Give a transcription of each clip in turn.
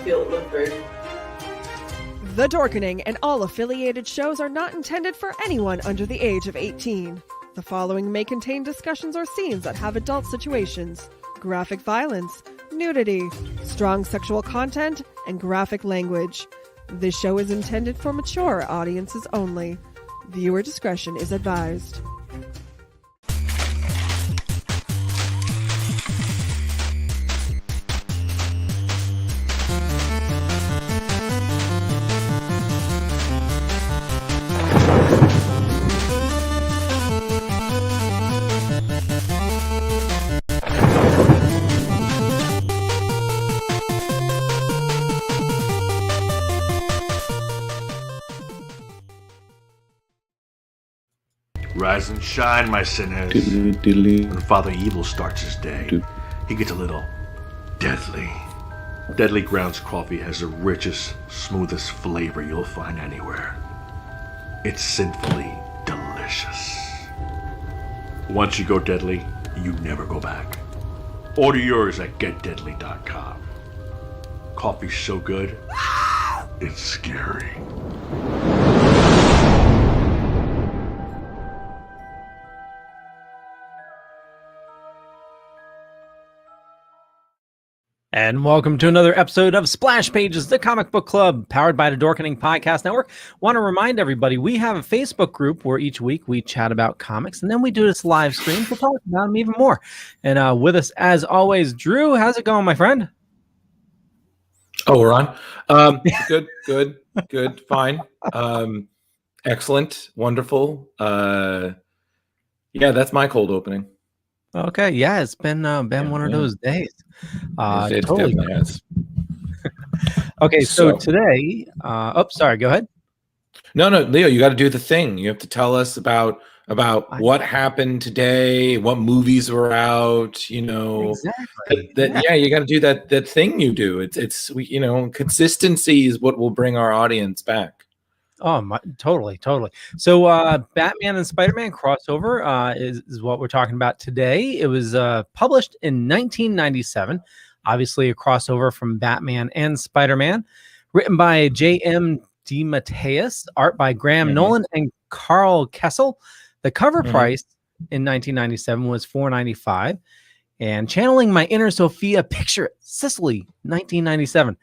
guilt live through. The Dorkening and all affiliated shows are not intended for anyone under the age of 18. The following may contain discussions or scenes that have adult situations, graphic violence, nudity, strong sexual content, and graphic language. This show is intended for mature audiences only. Viewer discretion is advised. Rise and shine, my sinners. When Father Evil starts his day, he gets a little deadly. Deadly Grounds coffee has the richest, smoothest flavor you'll find anywhere. It's sinfully delicious. Once you go deadly, you never go back. Order yours at getdeadly.com. Coffee's so good, it's scary. And welcome to another episode of Splash Pages, the comic book club, powered by the Dorkening Podcast Network. Want to remind everybody, we have a Facebook group where each week we chat about comics, and then we do this live stream to talk about them even more. And with us, as always, Drew, how's it going, my friend? Oh, we're on. Good, fine. Excellent, wonderful. Yeah, that's my cold opening. Okay, yeah, it's been one of those days. It Totally. definitely has. Okay, so today, sorry, go ahead. No, Leo, you got to do the thing. You have to tell us about what happened today, what movies were out. You know, exactly. Yeah, you got to do that thing you do. It's consistency is what will bring our audience back. Oh, totally. So Batman and Spider-Man crossover is what we're talking about today. It was published in 1997, obviously a crossover from Batman and Spider-Man, written by J.M. DeMatteis, art by Graham Nolan and Karl Kesel. The cover price in 1997 was $4.95, and channeling my inner Sophia, picture it, Sicily, 1997.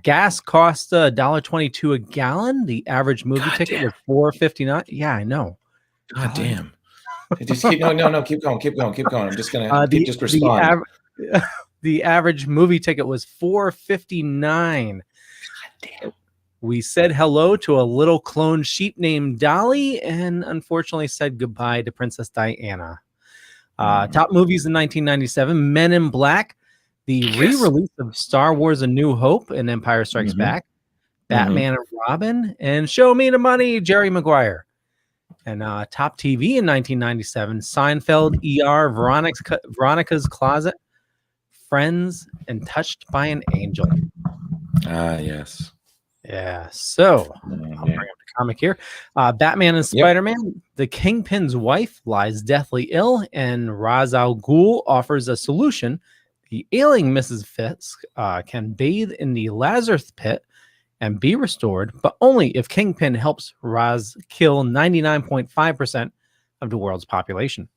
Gas cost $1.22 a gallon. The average movie ticket was $4.59. Yeah, I know. God damn. Just keep keep going. I'm just gonna respond. The average movie ticket was $4.59. God damn. We said hello to a little clone sheep named Dolly, and unfortunately said goodbye to Princess Diana. Top movies in 1997: Men in Black, the re-release of Star Wars: A New Hope and Empire Strikes Back, Batman and Robin, and Show Me the Money, Jerry Maguire. And top TV in 1997, Seinfeld, ER, Veronica's Closet, Friends, and Touched by an Angel. Yes. Yeah, so I'll bring up the comic here. Batman and Spider-Man, the Kingpin's wife lies deathly ill, and Ra's al Ghul offers a solution. The ailing Mrs. Fisk can bathe in the Lazarus Pit and be restored, but only if Kingpin helps Ra's kill 99.5% of the world's population.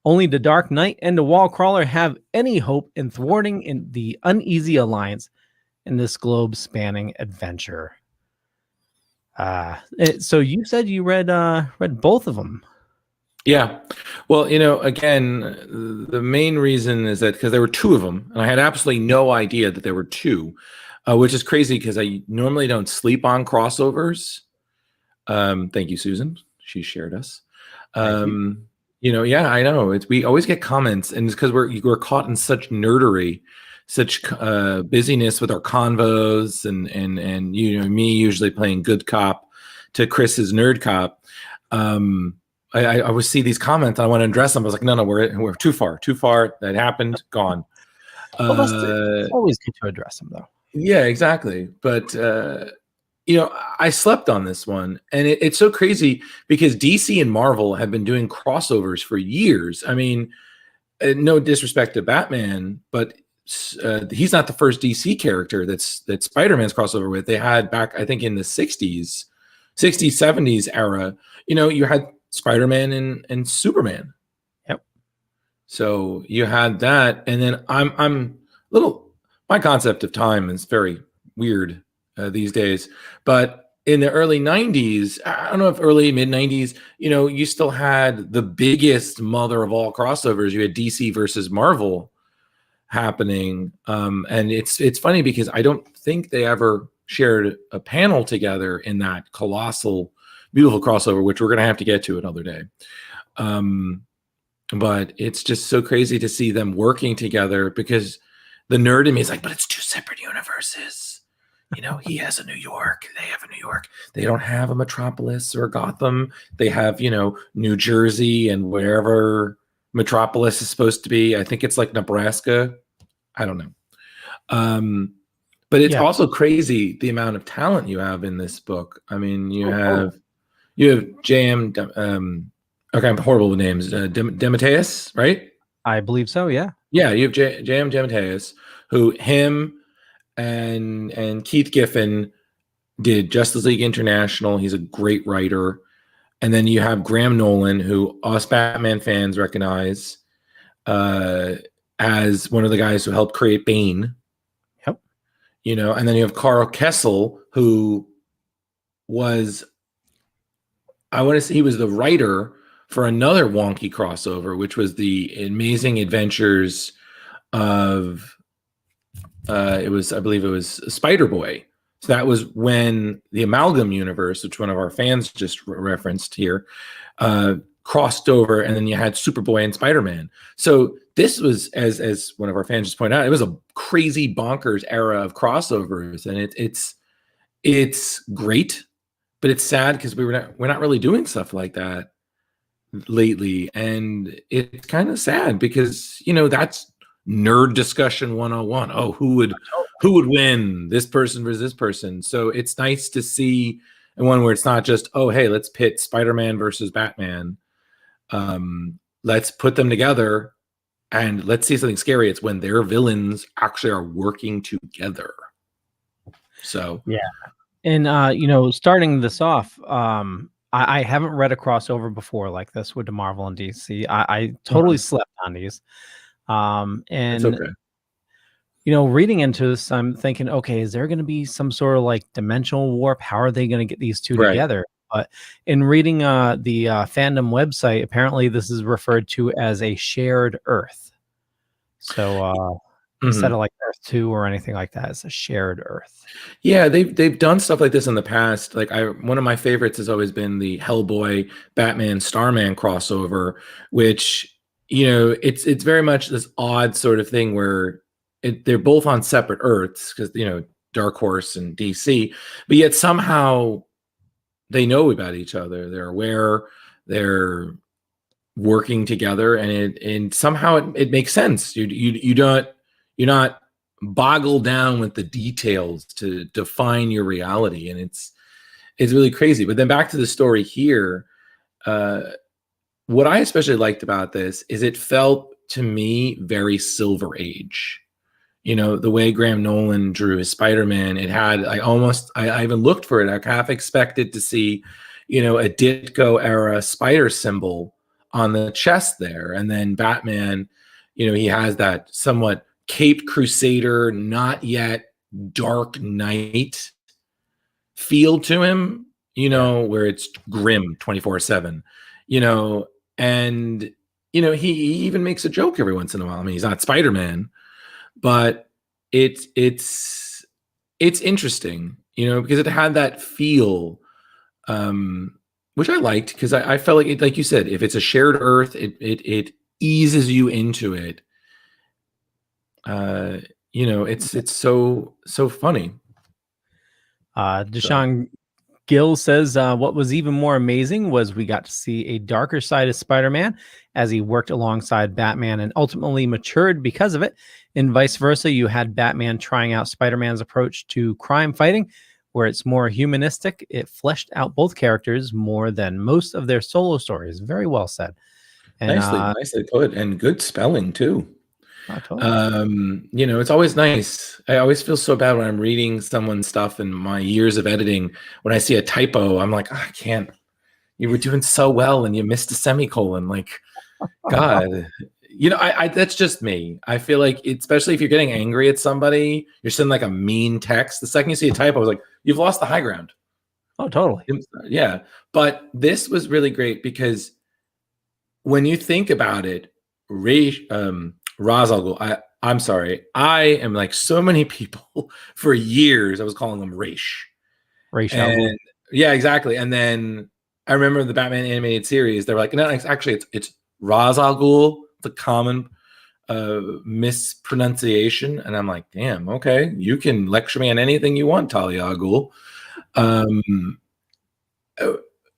Only the Dark Knight and the Wall Crawler have any hope in thwarting in the Uneasy Alliance in this globe-spanning adventure. So you said you read both of them. Yeah. Well, again, the main reason is that because there were two of them, and I had absolutely no idea that there were two, which is crazy because I normally don't sleep on crossovers. Thank you, Susan. She shared us. Yeah, I know. We always get comments, and it's because we're caught in such nerdery, such busyness with our convos, and me usually playing good cop to Chris's nerd cop. I would see these comments and I want to address them. I was like, no, we're too far. That happened, gone. Well, it's always good to address them, though. Yeah, exactly. But I slept on this one, and it's so crazy because DC and Marvel have been doing crossovers for years. I mean, no disrespect to Batman, but he's not the first DC character that Spider-Man's crossover with. They had back, I think, in the 60s, 70s era, you had Spider-Man and Superman. Yep. So you had that, and then I'm little. My concept of time is very weird these days, but in the early 90s, I don't know if early mid 90s, you still had the biggest mother of all crossovers. You had DC versus Marvel happening, and it's funny because I don't think they ever shared a panel together in that colossal, beautiful crossover, which we're going to have to get to another day. But it's just so crazy to see them working together, because the nerd in me is like, but it's two separate universes. He has a New York. They have a New York. They don't have a Metropolis or Gotham. They have, New Jersey and wherever Metropolis is supposed to be. I think it's like Nebraska. I don't know. But it's also crazy the amount of talent you have in this book. I mean, you have JM. Okay, I'm horrible with names. DeMatteis, right? I believe so. Yeah. Yeah, you have JM DeMatteis, who and Keith Giffen did Justice League International. He's a great writer. And then you have Graham Nolan, who us Batman fans recognize as one of the guys who helped create Bane. Yep. And then you have Karl Kesel, who was, I want to say, he was the writer for another wonky crossover, which was the Amazing Adventures of I believe it was Spider-Boy. So that was when the Amalgam universe, which one of our fans just referenced here, crossed over, and then you had Superboy and Spider-Man. So this was, as one of our fans just pointed out, it was a crazy bonkers era of crossovers, and it's great, but it's sad because we're not really doing stuff like that lately, and it's kind of sad because that's nerd discussion 101. Oh, who would win, this person versus this person? So it's nice to see one where it's not just, oh, hey, let's pit Spider-Man versus Batman. Let's put them together and let's see something scary. It's when their villains actually are working together. So yeah. And starting this off, I haven't read a crossover before like this with the Marvel and DC. I totally slept on these. And it's okay. Reading into this, I'm thinking, okay, is there going to be some sort of like dimensional warp? How are they going to get these two together? But in reading the fandom website, apparently this is referred to as a shared Earth. So instead of like Earth 2 or anything like that, it's a shared Earth. Yeah, they've done stuff like this in the past. Like one of my favorites has always been the Hellboy Batman Starman crossover, which it's very much this odd sort of thing where they're both on separate Earths because Dark Horse and DC, but yet somehow they know about each other. They're aware. They're working together, and somehow it makes sense. You're not boggled down with the details to define your reality, and it's really crazy. But then back to the story here. What I especially liked about this is it felt to me very Silver Age. The way Graham Nolan drew his Spider-Man, it had, I even looked for it. I half expected to see, a Ditko era spider symbol on the chest there. And then Batman, he has that somewhat Caped Crusader, not yet Dark Knight feel to him, where it's grim 24/7, and he even makes a joke every once in a while. I mean, he's not Spider-Man, but it's interesting, because it had that feel, which I liked, because I felt like it, like you said, if it's a shared Earth, it eases you into it. It's so funny. Deshaun Ghul says, what was even more amazing was we got to see a darker side of Spider-Man as he worked alongside Batman and ultimately matured because of it. And vice versa, you had Batman trying out Spider-Man's approach to crime fighting, where it's more humanistic. It fleshed out both characters more than most of their solo stories. Very well said. And, nicely put, and good spelling too. Totally. It's always nice. I always feel so bad when I'm reading someone's stuff in my years of editing. When I see a typo, I'm like, I can't. You were doing so well and you missed a semicolon. Like, God, I that's just me. I feel like, especially if you're getting angry at somebody, you're sending like a mean text. The second you see a typo, I was like, you've lost the high ground. Oh, totally. Yeah. But this was really great because when you think about it, Ra's al Ghul, I'm sorry. I am like so many people for years. I was calling them Raish. And yeah, exactly. And then I remember the Batman animated series. They were like, no, actually, it's Ra's al Ghul, the common mispronunciation. And I'm like, damn, okay, you can lecture me on anything you want, Talia al Ghul.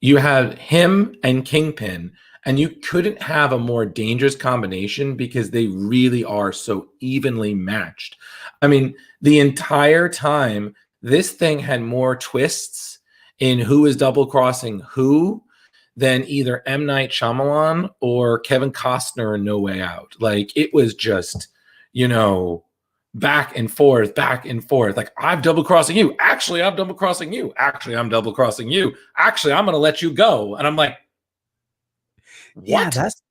You have him and Kingpin. And you couldn't have a more dangerous combination because they really are so evenly matched. I mean, the entire time, this thing had more twists in who is double crossing who than either M. Night Shyamalan or Kevin Costner in No Way Out. Like, it was just, back and forth, back and forth. Like, I'm double crossing you. Actually, I'm double crossing you. Actually, I'm double crossing you. Actually, I'm going to let you go. And I'm like, what? Yeah, that's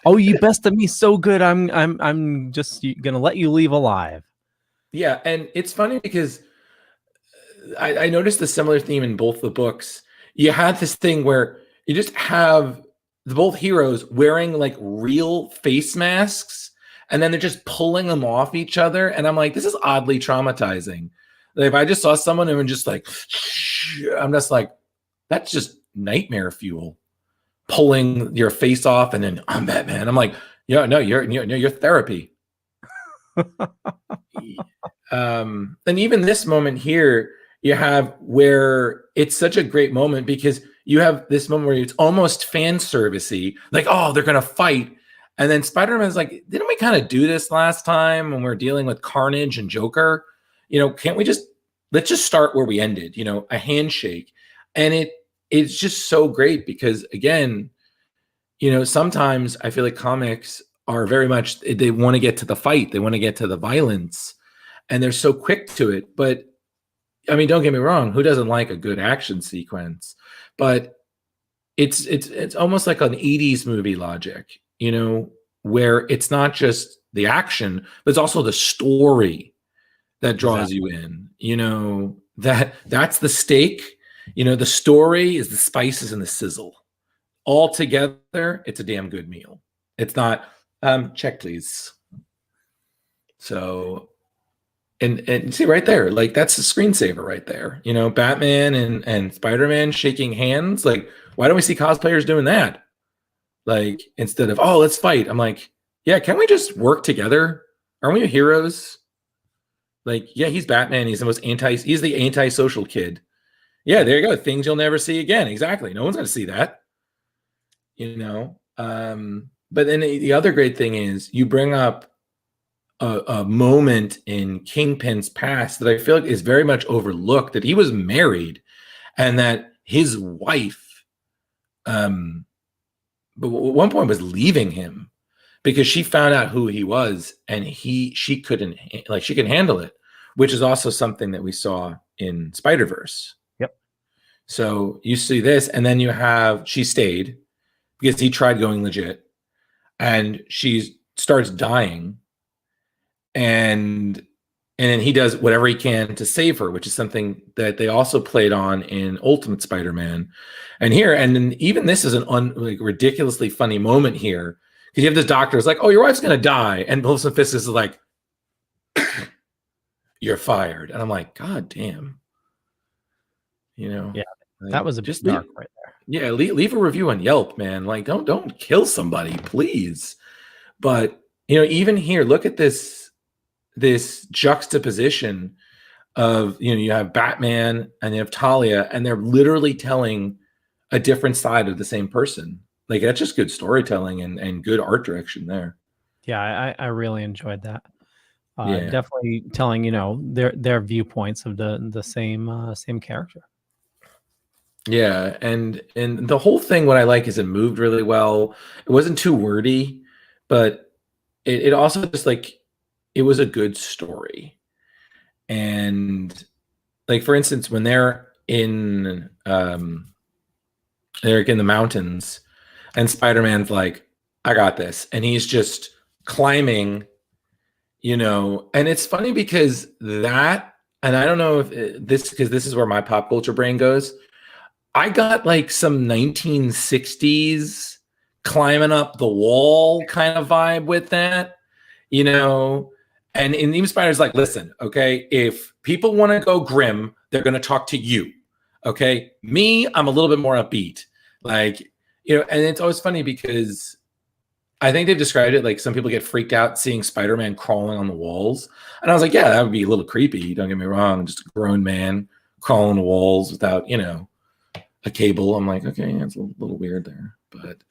oh, you bested me so good. I'm just gonna let you leave alive. Yeah, and it's funny because I noticed a similar theme in both the books. You had this thing where you just have both heroes wearing like real face masks, and then they're just pulling them off each other. And I'm like, this is oddly traumatizing. Like, if I just saw someone and just like, I'm just like, that's just nightmare fuel. Pulling your face off and then I'm Batman. I'm like, yeah, no, you're therapy. And even this moment here, you have where it's such a great moment because you have this moment where it's almost fan servicey, like, oh, they're gonna fight. And then Spider-Man's like, didn't we kind of do this last time when we were dealing with Carnage and Joker? Can't we let's just start where we ended, a handshake. And it's just so great because, again, sometimes I feel like comics are very much, they want to get to the fight. They want to get to the violence and they're so quick to it. But I mean, don't get me wrong. Who doesn't like a good action sequence? But it's almost like an 80s movie logic, where it's not just the action, but it's also the story that draws you in, that's the stake. The story is the spices and the sizzle. All together, it's a damn good meal. It's not, check please. So, and see right there, like that's a screensaver right there. Batman and Spider-Man shaking hands. Like, why don't we see cosplayers doing that? Like, instead of, oh, let's fight. I'm like, yeah, can we just work together? Aren't we heroes? Like, yeah, he's Batman. He's he's the antisocial kid. Yeah, there you go. Things you'll never see again. Exactly. No one's going to see that. But then the other great thing is you bring up a moment in Kingpin's past that I feel like is very much overlooked, that he was married and that his wife, but at one point was leaving him because she found out who he was and she couldn't, like, she could handle it, which is also something that we saw in Spider-Verse. So you see this, and then she stayed because he tried going legit, and she starts dying, and then he does whatever he can to save her, which is something that they also played on in Ultimate Spider-Man. And then even this is an ridiculously funny moment here because you have this doctor who's like, "Oh, your wife's gonna die," and Wilson Fisk is like, "You're fired," and I'm like, "God damn." Yeah, that was a just dark right there. Yeah, leave a review on Yelp, man. Like, don't kill somebody, please. But even here, look at this juxtaposition of you have Batman and you have Talia, and they're literally telling a different side of the same person. Like, that's just good storytelling and good art direction there. Yeah, I really enjoyed that. Definitely telling their viewpoints of the same character. Yeah, and the whole thing, what I like is it moved really well. It wasn't too wordy, but it also just like it was a good story. And like for instance, when they're in the mountains and Spider-Man's like, I got this, and he's just climbing, and it's funny because that, and I don't know if because this is where my pop culture brain goes. I got like some 1960s climbing up the wall kind of vibe with that, and even Spider's like, listen, okay, if people want to go grim, they're going to talk to you. Okay. Me, I'm a little bit more upbeat. Like, and it's always funny because I think they've described it like some people get freaked out seeing Spider-Man crawling on the walls. And I was like, yeah, that would be a little creepy. Don't get me wrong. Just a grown man crawling on the walls without, a cable. I'm like, okay, it's a little weird there. But,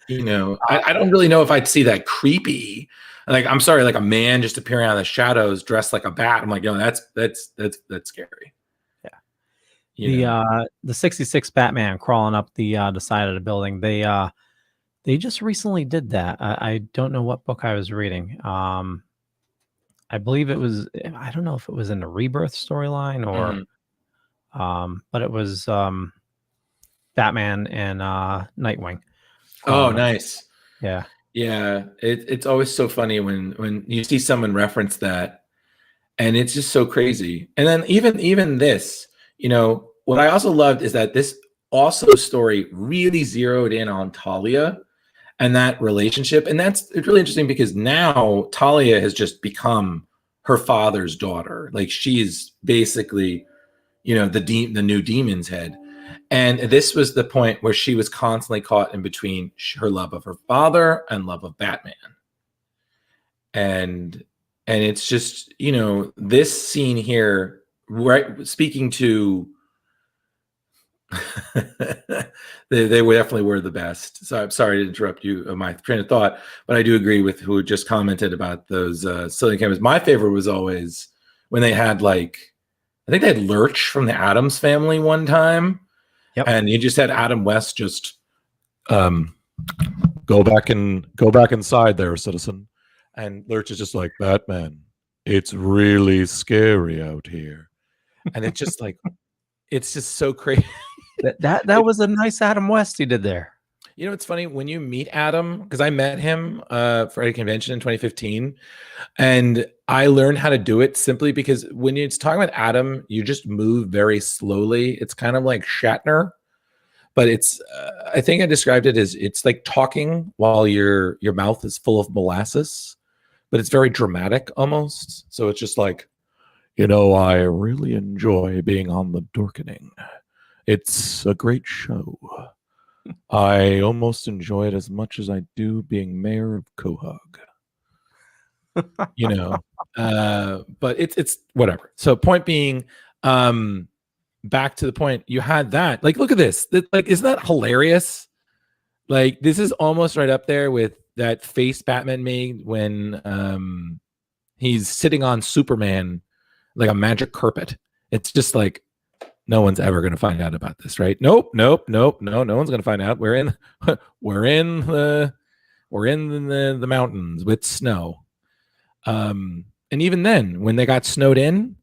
I don't really know if I'd see that creepy. Like, I'm sorry, like a man just appearing out of the shadows dressed like a bat. I'm like, that's scary. The 66 Batman crawling up the side of the building. They just recently did that. I don't know what book I was reading. I believe it was. I don't know if it was in the Rebirth storyline or, but it was Batman and Nightwing. Oh, nice. Yeah. Yeah. It's always so funny when you see someone reference that, and it's just so crazy. And then even this. What I also loved is that this also story really zeroed in on Talia and that relationship. And it's really interesting because now Talia has just become her father's daughter. Like she's basically, the new demon's head. And this was the point where she was constantly caught in between her love of her father and love of Batman. And it's just, this scene here, right, speaking to they definitely were the best. So I'm sorry to interrupt you my train of thought, but I do agree with who just commented about those silly cameras. My favorite was always when they had I think they had Lurch from the Addams Family one time. Yep. And you just had Adam West just go back inside there, citizen. And Lurch is just like, Batman, it's really scary out here. And it's just like, it's just so crazy. That was a nice Adam West he did there. It's funny when you meet Adam, because I met him for a convention in 2015, and I learned how to do it simply because when it's talking about Adam, you just move very slowly. It's kind of like Shatner, but it's I think I described it as it's like talking while your mouth is full of molasses, but it's very dramatic almost. So it's just like, I really enjoy being on the Dorkening. It's a great show. I almost enjoy it as much as I do being mayor of Quahog. But it's whatever. So point being, back to the point, you had that. Like, look at this. Isn't that hilarious? Like, this is almost right up there with that face Batman made when he's sitting on Superman like a magic carpet. It's just like, no one's ever going to find out about this, right? Nope. No one's going to find out. We're in the mountains with snow. And even then, when they got snowed in,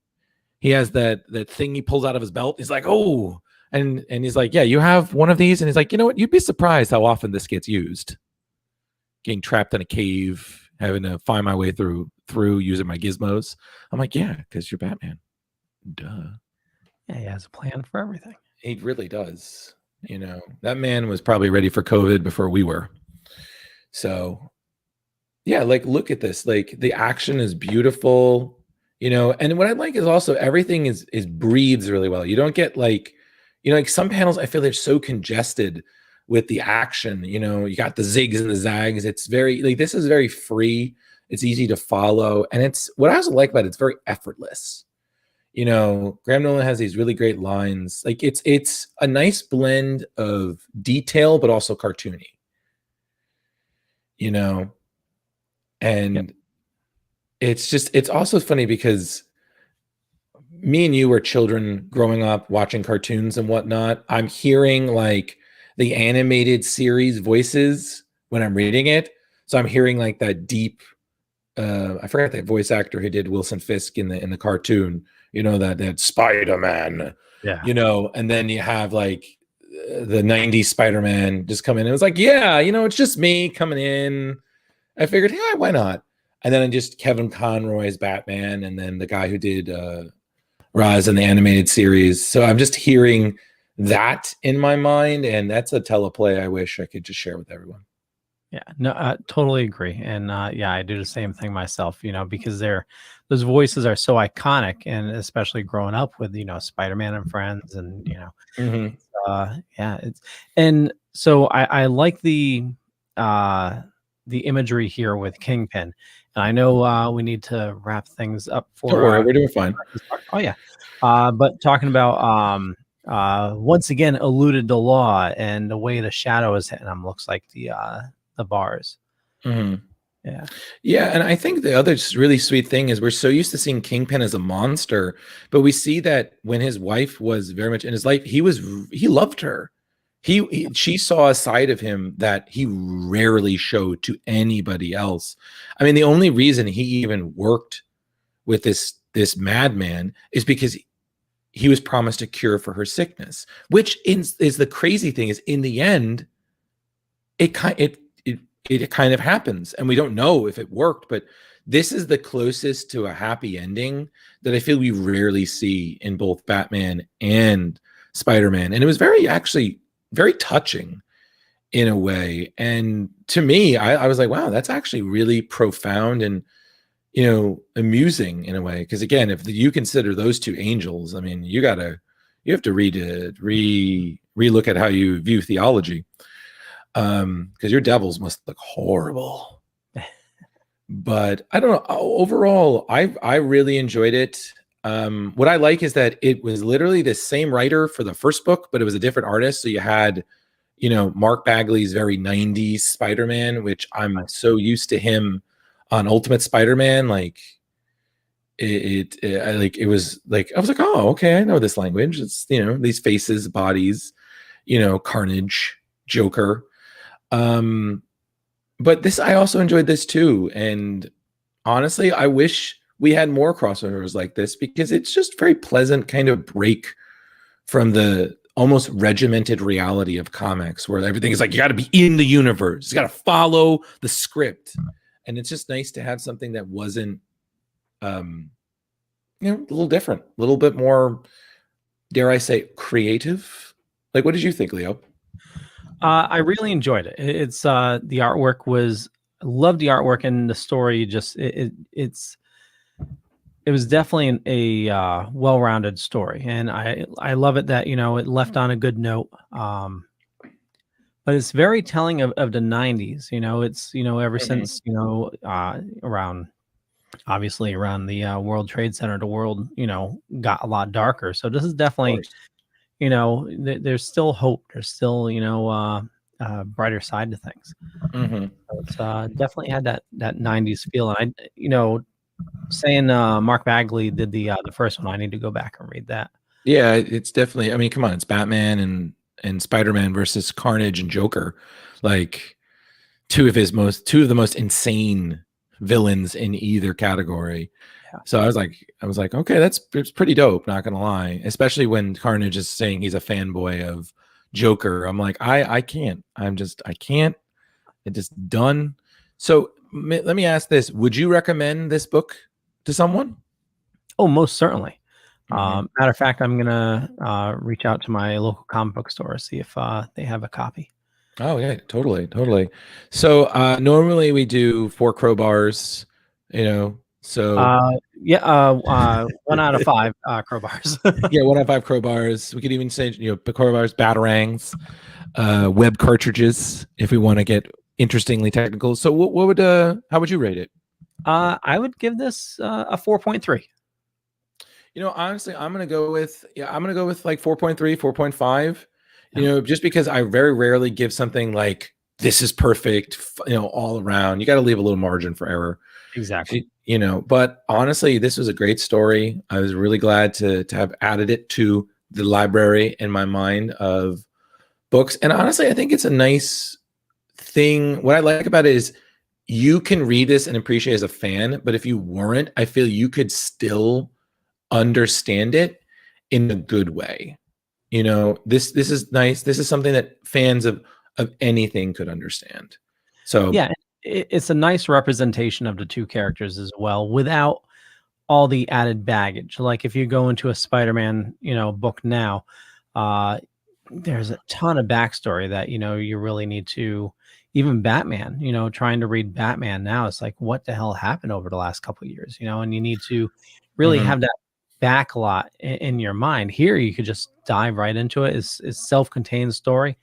he has that thing he pulls out of his belt. He's like, oh, and he's like, yeah, you have one of these. And he's like, you know what? You'd be surprised how often this gets used. Getting trapped in a cave, having to find my way through using my gizmos. I'm like, yeah, because you're Batman. Duh. Yeah, he has a plan for everything. He really does. That man was probably ready for COVID before we were. So, yeah, look at this. The action is beautiful, and what I like is also everything is breathes really well. You don't get some panels, I feel they're so congested with the action. You got the zigs and the zags. It's very, this is very free. It's easy to follow. And it's what I also like about it's very effortless. Graham Nolan has these really great lines. It's a nice blend of detail, but also cartoony, and yep. It's also funny because me and you were children growing up watching cartoons and whatnot. I'm hearing the animated series voices when I'm reading it. So I'm hearing that deep, I forgot that voice actor who did Wilson Fisk in the cartoon. You know, that Spider-Man. Yeah. You know, and then you have like the 90s Spider-Man just come in. It was like, yeah, you know, it's just me coming in. I figured, yeah, why not? And then just Kevin Conroy's Batman, and then the guy who did Raz in the animated series. So I'm just hearing that in my mind, and that's a teleplay I wish I could just share with everyone. Yeah, no, I totally agree. And yeah, I do the same thing myself, you know, because those voices are so iconic, and especially growing up with, you know, Spider-Man and Friends, and, you know, yeah, and so I like the imagery here with Kingpin. And I know we need to wrap things up for. Don't worry, we're doing fine. Oh yeah, but talking about once again alluded to law and the way the shadow is hitting them looks like the bars. Yeah, and I think the other really sweet thing is we're so used to seeing Kingpin as a monster, but we see that when his wife was very much in his life, he loved her. She saw a side of him that he rarely showed to anybody else. I mean, the only reason he even worked with this madman is because he was promised a cure for her sickness, which is the crazy thing. Is in the end, it kind of happens, and we don't know if it worked, but this is the closest to a happy ending that I feel we rarely see in both Batman and Spider-Man. And it was very touching in a way. And to me, I was like, wow, that's actually really profound and, you know, amusing in a way. Because again, if you consider those two angels, I mean, you have to relook at how you view theology. Because your devils must look horrible. But I don't know. Overall, I really enjoyed it. What I like is that it was literally the same writer for the first book, but it was a different artist. So you had, you know, Mark Bagley's very 90s Spider-Man, which I'm so used to him on Ultimate Spider-Man. Like it was like, I was like, oh, okay, I know this language. It's, you know, these faces, bodies, you know, Carnage, Joker. But I also enjoyed this too. And honestly, I wish we had more crossovers like this, because it's just very pleasant kind of break from the almost regimented reality of comics, where everything is like, you got to be in the universe, you got to follow the script. And it's just nice to have something that wasn't, you know, a little different, a little bit more, dare I say, creative. Like, what did you think, Leo? I really enjoyed it. It's the artwork I loved the artwork, and the story just it was definitely a well-rounded story, and I love it that, you know, it left on a good note. But it's very telling of the 90s. You know, it's, you know, ever since, you know, around the World Trade Center, the world, you know, got a lot darker. So this is definitely, you know, there's still hope. There's still, you know, brighter side to things. So it's definitely had that 90s feel. And I, you know, saying Mark Bagley did the first one, I need to go back and read that. Yeah, it's definitely, I mean, come on, it's Batman and Spider-Man versus Carnage and Joker, like two of the most insane villains in either category. Yeah. So I was like, okay, it's pretty dope, not gonna lie. Especially when Carnage is saying he's a fanboy of Joker. I'm like, I can't. It just done. So let me ask this: would you recommend this book to someone? Oh, most certainly. Matter of fact, I'm gonna reach out to my local comic book store, see if they have a copy. Oh yeah, totally. So normally we do 4 crowbars, you know. So 1 out of 5 crowbars. Yeah, 1 out of 5 crowbars. We could even say, you know, crowbars, batarangs, web cartridges, if we want to get interestingly technical. So what would how would you rate it? I would give this a 4.3. You know, honestly, I'm gonna go with like 4.3, 4.5. You know, just because I very rarely give something like this is perfect, you know, all around. You got to leave a little margin for error. Exactly. You know, but honestly, this was a great story. I was really glad to have added it to the library in my mind of books. And honestly, I think it's a nice thing. What I like about it is you can read this and appreciate it as a fan, but if you weren't, I feel you could still understand it in a good way. You know, this is nice. This is something that fans of anything could understand. So Yeah, it's a nice representation of the two characters as well, without all the added baggage. Like if you go into a Spider-Man, book now, there's a ton of backstory that you really need to. Even Batman, trying to read Batman now, it's like, what the hell happened over the last couple of years, and you need to really have that back lot in your mind. Here, you could just dive right into it. It's self-contained story,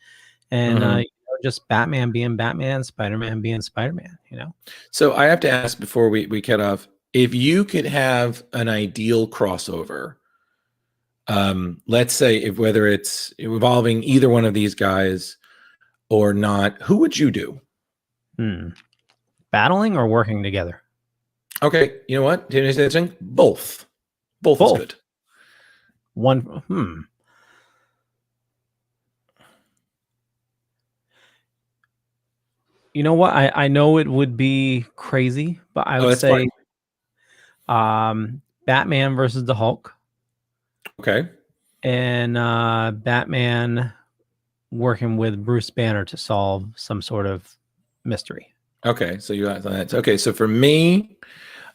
and just Batman being Batman, Spider-Man being Spider-Man. So I have to ask before we cut off, if you could have an ideal crossover, let's say whether it's involving either one of these guys or not, who would you do? Battling or working together? Okay, you know what? Did you say something? Both is good. One. You know what? I know it would be crazy, but I would say Batman versus the Hulk. Okay. And Batman working with Bruce Banner to solve some sort of mystery. Okay, so you got that. Okay, so for me,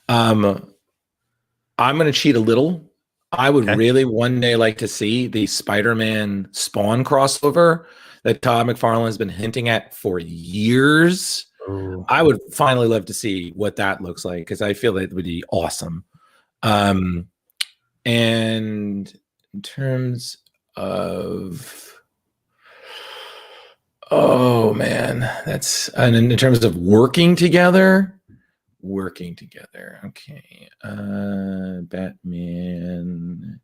I'm going to cheat a little. I would really one day like to see the Spider-Man Spawn crossover that Todd McFarlane has been hinting at for years. Ooh. I would finally love to see what that looks like, because I feel it would be awesome. And in terms of, oh man, and in terms of working together. Okay. Batman.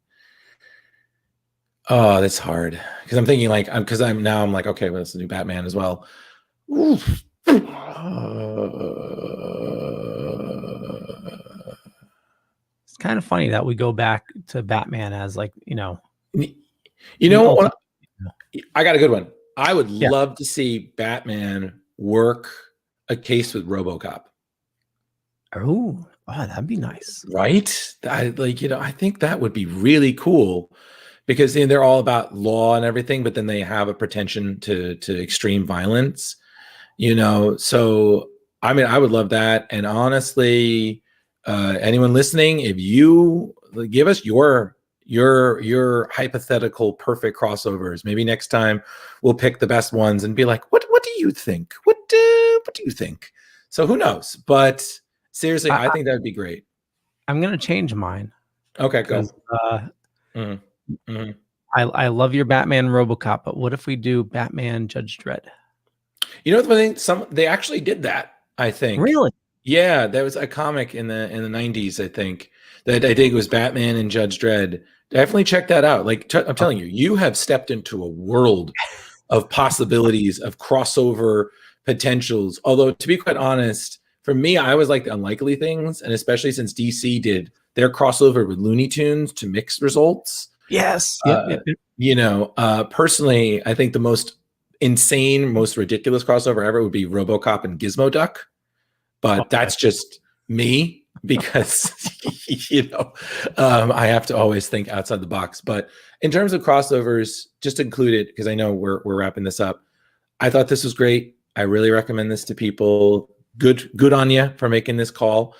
Oh, that's hard, because I'm thinking like, I'm like, okay, well, let's do Batman as well. It's kind of funny that we go back to Batman as like, what? I got a good one. I would love to see Batman work a case with RoboCop. Oh, that'd be nice, right? I think that would be really cool, because they're all about law and everything, but then they have a pretension to extreme violence, So I mean, I would love that. And honestly, anyone listening, if you give us your hypothetical perfect crossovers, maybe next time we'll pick the best ones and be like, what do you think? What do you think? So who knows? But seriously, I think that would be great. I'm gonna change mine. Okay, go. I love your Batman RoboCop, but what if we do Batman Judge Dredd? You know the thing? They actually did that, I think. Really? Yeah, there was a comic in the 90s, I think, that I think was Batman and Judge Dredd. Definitely check that out. Like, I'm telling you, you have stepped into a world of possibilities, of crossover potentials. Although, to be quite honest, for me, I always like the unlikely things, and especially since DC did their crossover with Looney Tunes to mixed results. Yes. Personally, I think the most insane, most ridiculous crossover ever would be RoboCop and Gizmo Duck. But that's just me, because I have to always think outside the box. But in terms of crossovers, just include it, because I know we're wrapping this up. I thought this was great. I really recommend this to people. Good on you for making this call.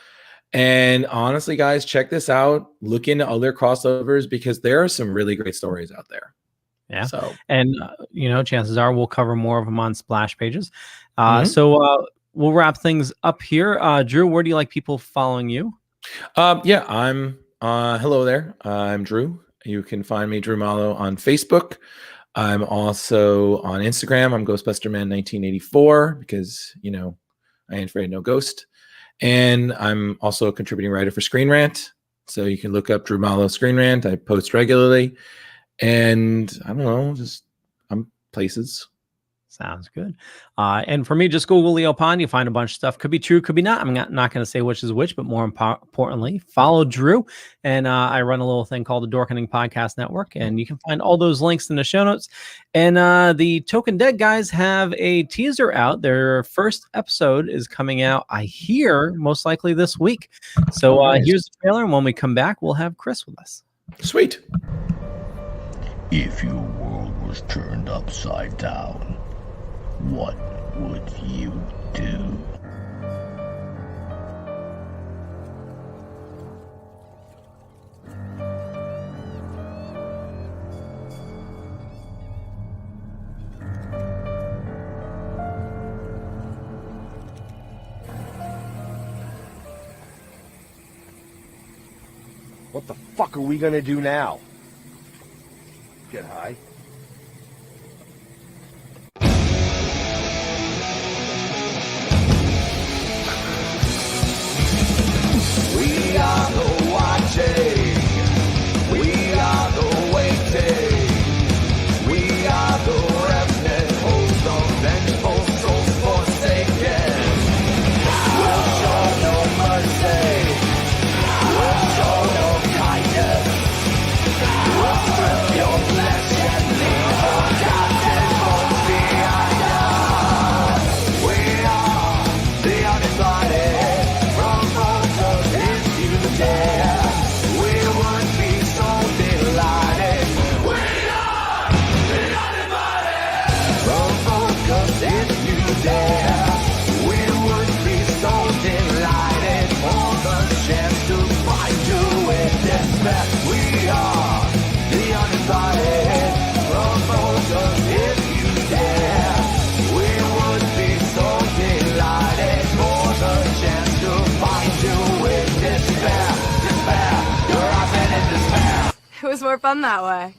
And honestly, guys, check this out. Look into other crossovers, because there are some really great stories out there. Yeah. So, and chances are we'll cover more of them on Splash Pages. So we'll wrap things up here. Drew, where do you like people following you? I'm hello there. I'm Drew. You can find me, Drew Malo, on Facebook. I'm also on Instagram. I'm Ghostbusterman1984, because I ain't afraid no ghost. And I'm also a contributing writer for Screen Rant. So you can look up Drew Malo Screen Rant. I post regularly. And I don't know, I'm places. Sounds good. And for me, just Google Leo Pond. You find a bunch of stuff. Could be true, could be not. I'm not going to say which is which, but more importantly, follow Drew. And I run a little thing called the Dorkening Podcast Network. And you can find all those links in the show notes. And the Token Dead guys have a teaser out. Their first episode is coming out, I hear, most likely this week. So Nice. Here's the trailer. And when we come back, we'll have Chris with us. Sweet. If your world was turned upside down, what would you do? What the fuck are we gonna do now? Get high? We are the watching. We are the waiting. We are the remnant, host of vengeful souls forsaken. We'll show no mercy. We'll show no kindness. We'll strip your flesh and leave your captive bones behind us. We are the uninvited. From photos if you dare, we would be so delighted. We are the uninvited. From photos if you dare, we would be so delighted for the chance to find you in despair. We are the uninvited. From photos if you dare, we would be so delighted for the chance to find you in despair. Despair, you're often in despair. It was more fun that way.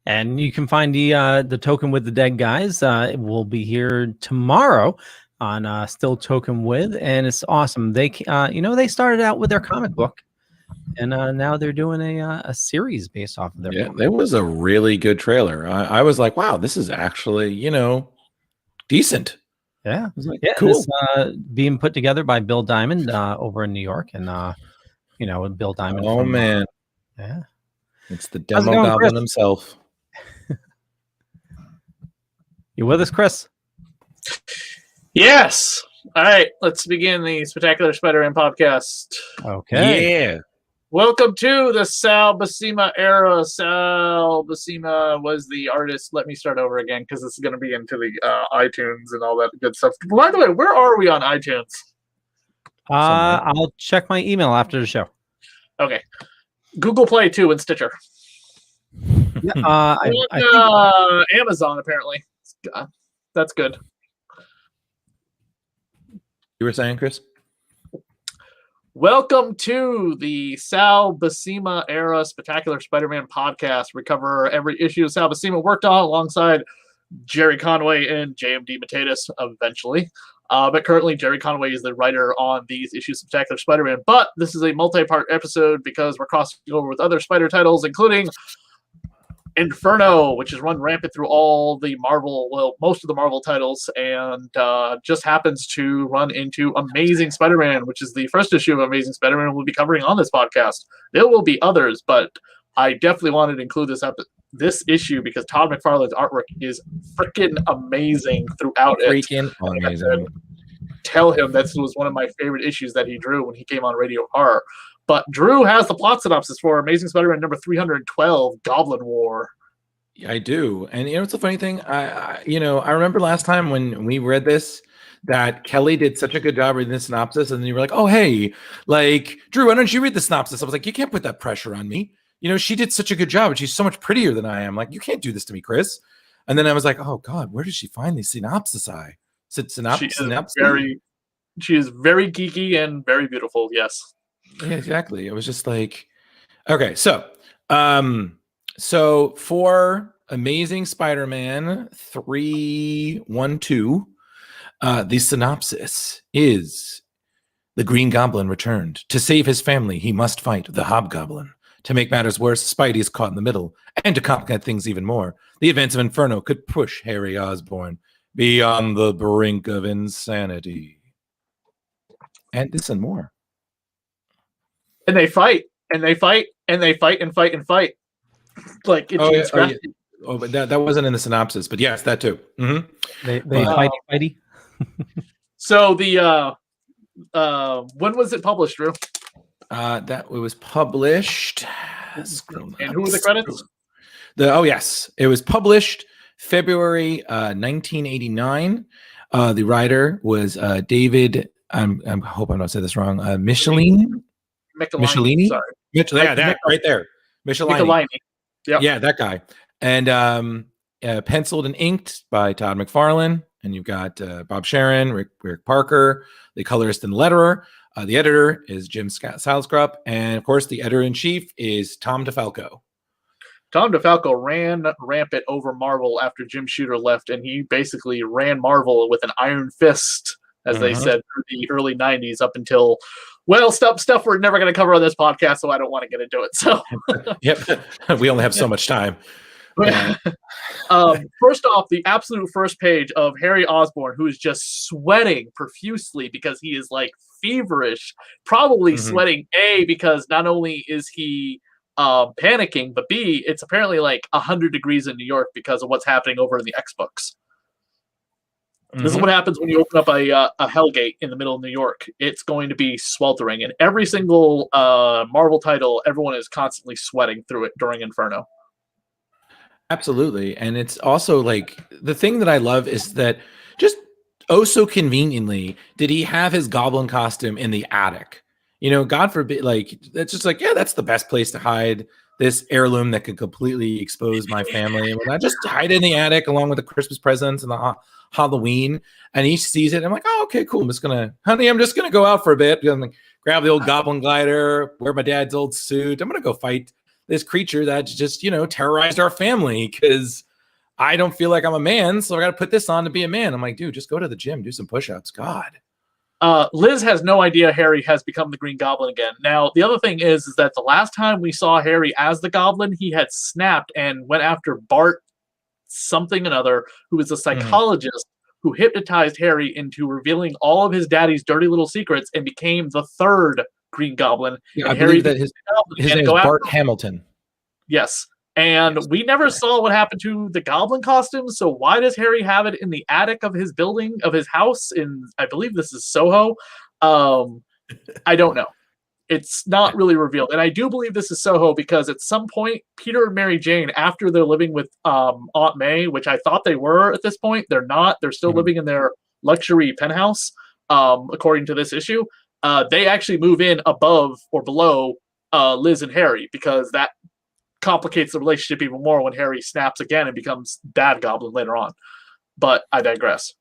And you can find the Token with the Dead guys. It will be here tomorrow on Still Token with, and it's awesome. They they started out with their comic book, and now they're doing a series based off of their Yeah, comic. that was a really good trailer. I was like, wow, this is actually, decent. Yeah, I was like, yeah. cool. This, being put together by Bill Diamond over in New York, and Bill Diamond. Oh from, man, yeah. it's the How's it demo going, goblin Chris? himself. You with us, Chris? Yes. All right. Let's begin the Spectacular Spider-Man podcast. Okay. Yeah. Welcome to the Sal Buscema era. Sal Buscema was the artist. Let me start over again because this is going to be into the iTunes and all that good stuff. By the way, where are we on iTunes? I'll check my email after the show. Okay. Google Play too and Stitcher. Yeah, And, I think Amazon apparently. That's good. You were saying, Chris? Welcome to the Sal Buscema era Spectacular Spider-Man podcast. We cover every issue Sal Buscema worked on alongside Jerry Conway and JMD DeMatteis eventually. But currently, Jerry Conway is the writer on these issues of Spectacular Spider-Man. But this is a multi-part episode because we're crossing over with other Spider titles, including Inferno, which is run rampant through all the Marvel, well, most of the Marvel titles, and just happens to run into Amazing Spider-Man, which is the first issue of Amazing Spider-Man we'll be covering on this podcast. There will be others, but I definitely wanted to include this issue because Todd McFarlane's artwork is freaking amazing throughout it. Freaking amazing. Tell him this was one of my favorite issues that he drew when he came on Radio Horror. But Drew has the plot synopsis for Amazing Spider-Man number 312, Goblin War. I do. And it's a funny thing. I remember last time when we read this that Kelly did such a good job reading the synopsis, and then you were like, oh, hey, like, Drew, why don't you read the synopsis? I was like, you can't put that pressure on me. She did such a good job, and she's so much prettier than I am. Like, you can't do this to me, Chris. And then I was like, oh, God, where did she find these synopsis? She is very geeky and very beautiful, yes. Yeah, exactly. It was just like, okay, so for Amazing Spider-Man 312, the synopsis is: the Green Goblin returned. To save his family, he must fight the Hobgoblin. To make matters worse, Spidey is caught in the middle, and to complicate things even more, the events of Inferno could push Harry Osborn beyond the brink of insanity. And this and more. And they fight, and they fight, and they fight, and fight, and fight. Like, it's graphic. Oh, but that wasn't in the synopsis, but yes, that too. Mm-hmm. They fighty. So the when was it published, Drew? That it was published. And who were the credits? Yes, it was published February 1989. The writer was David. I hope I'm not saying this wrong. Michelini. Sorry. Yeah, that right there. Michelini. Yep. Yeah, that guy. And penciled and inked by Todd McFarlane. And you've got Bob Sharon, Rick Parker, the colorist and letterer. The editor is Jim Salscrup. And of course, the editor-in-chief is Tom DeFalco. Tom DeFalco ran rampant over Marvel after Jim Shooter left, and he basically ran Marvel with an iron fist, as they said, through the early 90s up until, well, stuff we're never going to cover on this podcast, so I don't want to get into it. So, Yep, we only have so much time. First off, the absolute first page of Harry Osborn, who is just sweating profusely because he is like feverish, probably sweating because not only is he panicking, but B, it's apparently like 100 degrees in New York because of what's happening over in the X-Books. This is what happens when you open up a Hellgate in the middle of New York. It's going to be sweltering. And every single Marvel title, everyone is constantly sweating through it during Inferno. Absolutely. And it's also like, the thing that I love is that just so conveniently did he have his goblin costume in the attic. You know, God forbid, like, it's just like, yeah, that's the best place to hide this heirloom that could completely expose my family. And I just hide it in the attic along with the Christmas presents and the Halloween. And he sees it. And I'm like, oh, okay, cool. I'm just going to go out for a bit. I'm like, grab the old goblin glider, wear my dad's old suit. I'm going to go fight this creature that's just, terrorized our family because I don't feel like I'm a man. So I got to put this on to be a man. I'm like, dude, just go to the gym, do some push-ups. God. Liz has no idea Harry has become the Green Goblin again. Now, the other thing is that the last time we saw Harry as the Goblin, he had snapped and went after Bart something another, who was a psychologist who hypnotized Harry into revealing all of his daddy's dirty little secrets and became the third Green Goblin. Yeah, I believe that his name is Bart Hamilton. Yes. And we never saw what happened to the Goblin costume, so why does Harry have it in the attic of his building, of his house in, I believe this is Soho? I don't know. It's not really revealed. And I do believe this is Soho because at some point, Peter and Mary Jane, after they're living with Aunt May, which I thought they were at this point, they're not. They're still living in their luxury penthouse, according to this issue. They actually move in above or below Liz and Harry because that complicates the relationship even more when Harry snaps again and becomes Bad Goblin later on. But I digress.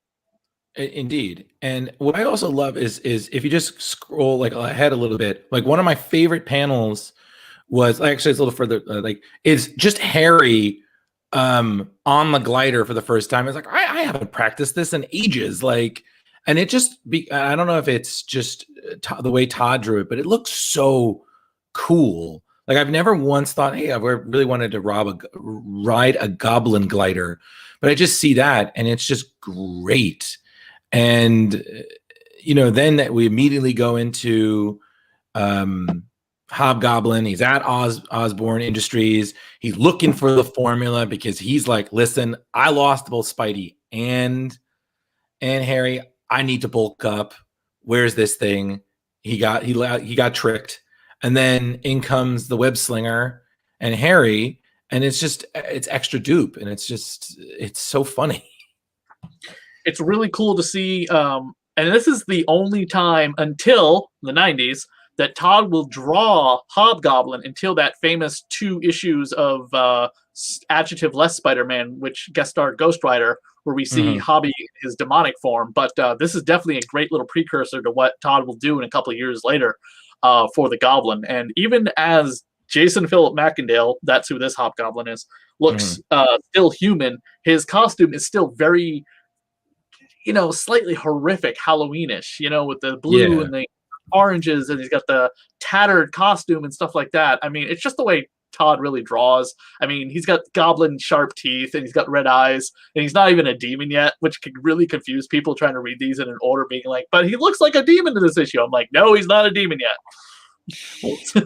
Indeed. And what I also love is if you just scroll like ahead a little bit, like one of my favorite panels was actually it's a little further, is just Harry on the glider for the first time. It's like, I haven't practiced this in ages. Like, and it just I don't know if it's just the way Todd drew it, but it looks so cool. Like I've never once thought, hey, I really wanted to ride a goblin glider, but I just see that and it's just great. And then that we immediately go into Hobgoblin. He's at Osborn Industries. He's looking for the formula because he's like, listen, I lost both Spidey and Harry. I need to bulk up. Where's this thing? He got tricked. And then in comes the web slinger and Harry, and it's extra dupe, and it's so funny. It's really cool to see, and this is the only time until the 90s that Todd will draw Hobgoblin until that famous 2 issues of Adjective-less Spider-Man, which guest starred Ghost Rider, where we see Hobby in his demonic form. But this is definitely a great little precursor to what Todd will do in a couple of years later. for the Goblin. And even as Jason Philip Macendale, that's who this Hobgoblin is, looks still human, his costume is still very, slightly horrific, Halloweenish, with the blue and the oranges, and he's got the tattered costume and stuff like that. I mean, it's just the way Todd really draws. I mean, he's got goblin sharp teeth and he's got red eyes and he's not even a demon yet, which could really confuse people trying to read these in an order, being like, but he looks like a demon in this issue. I'm like, no, he's not a demon yet.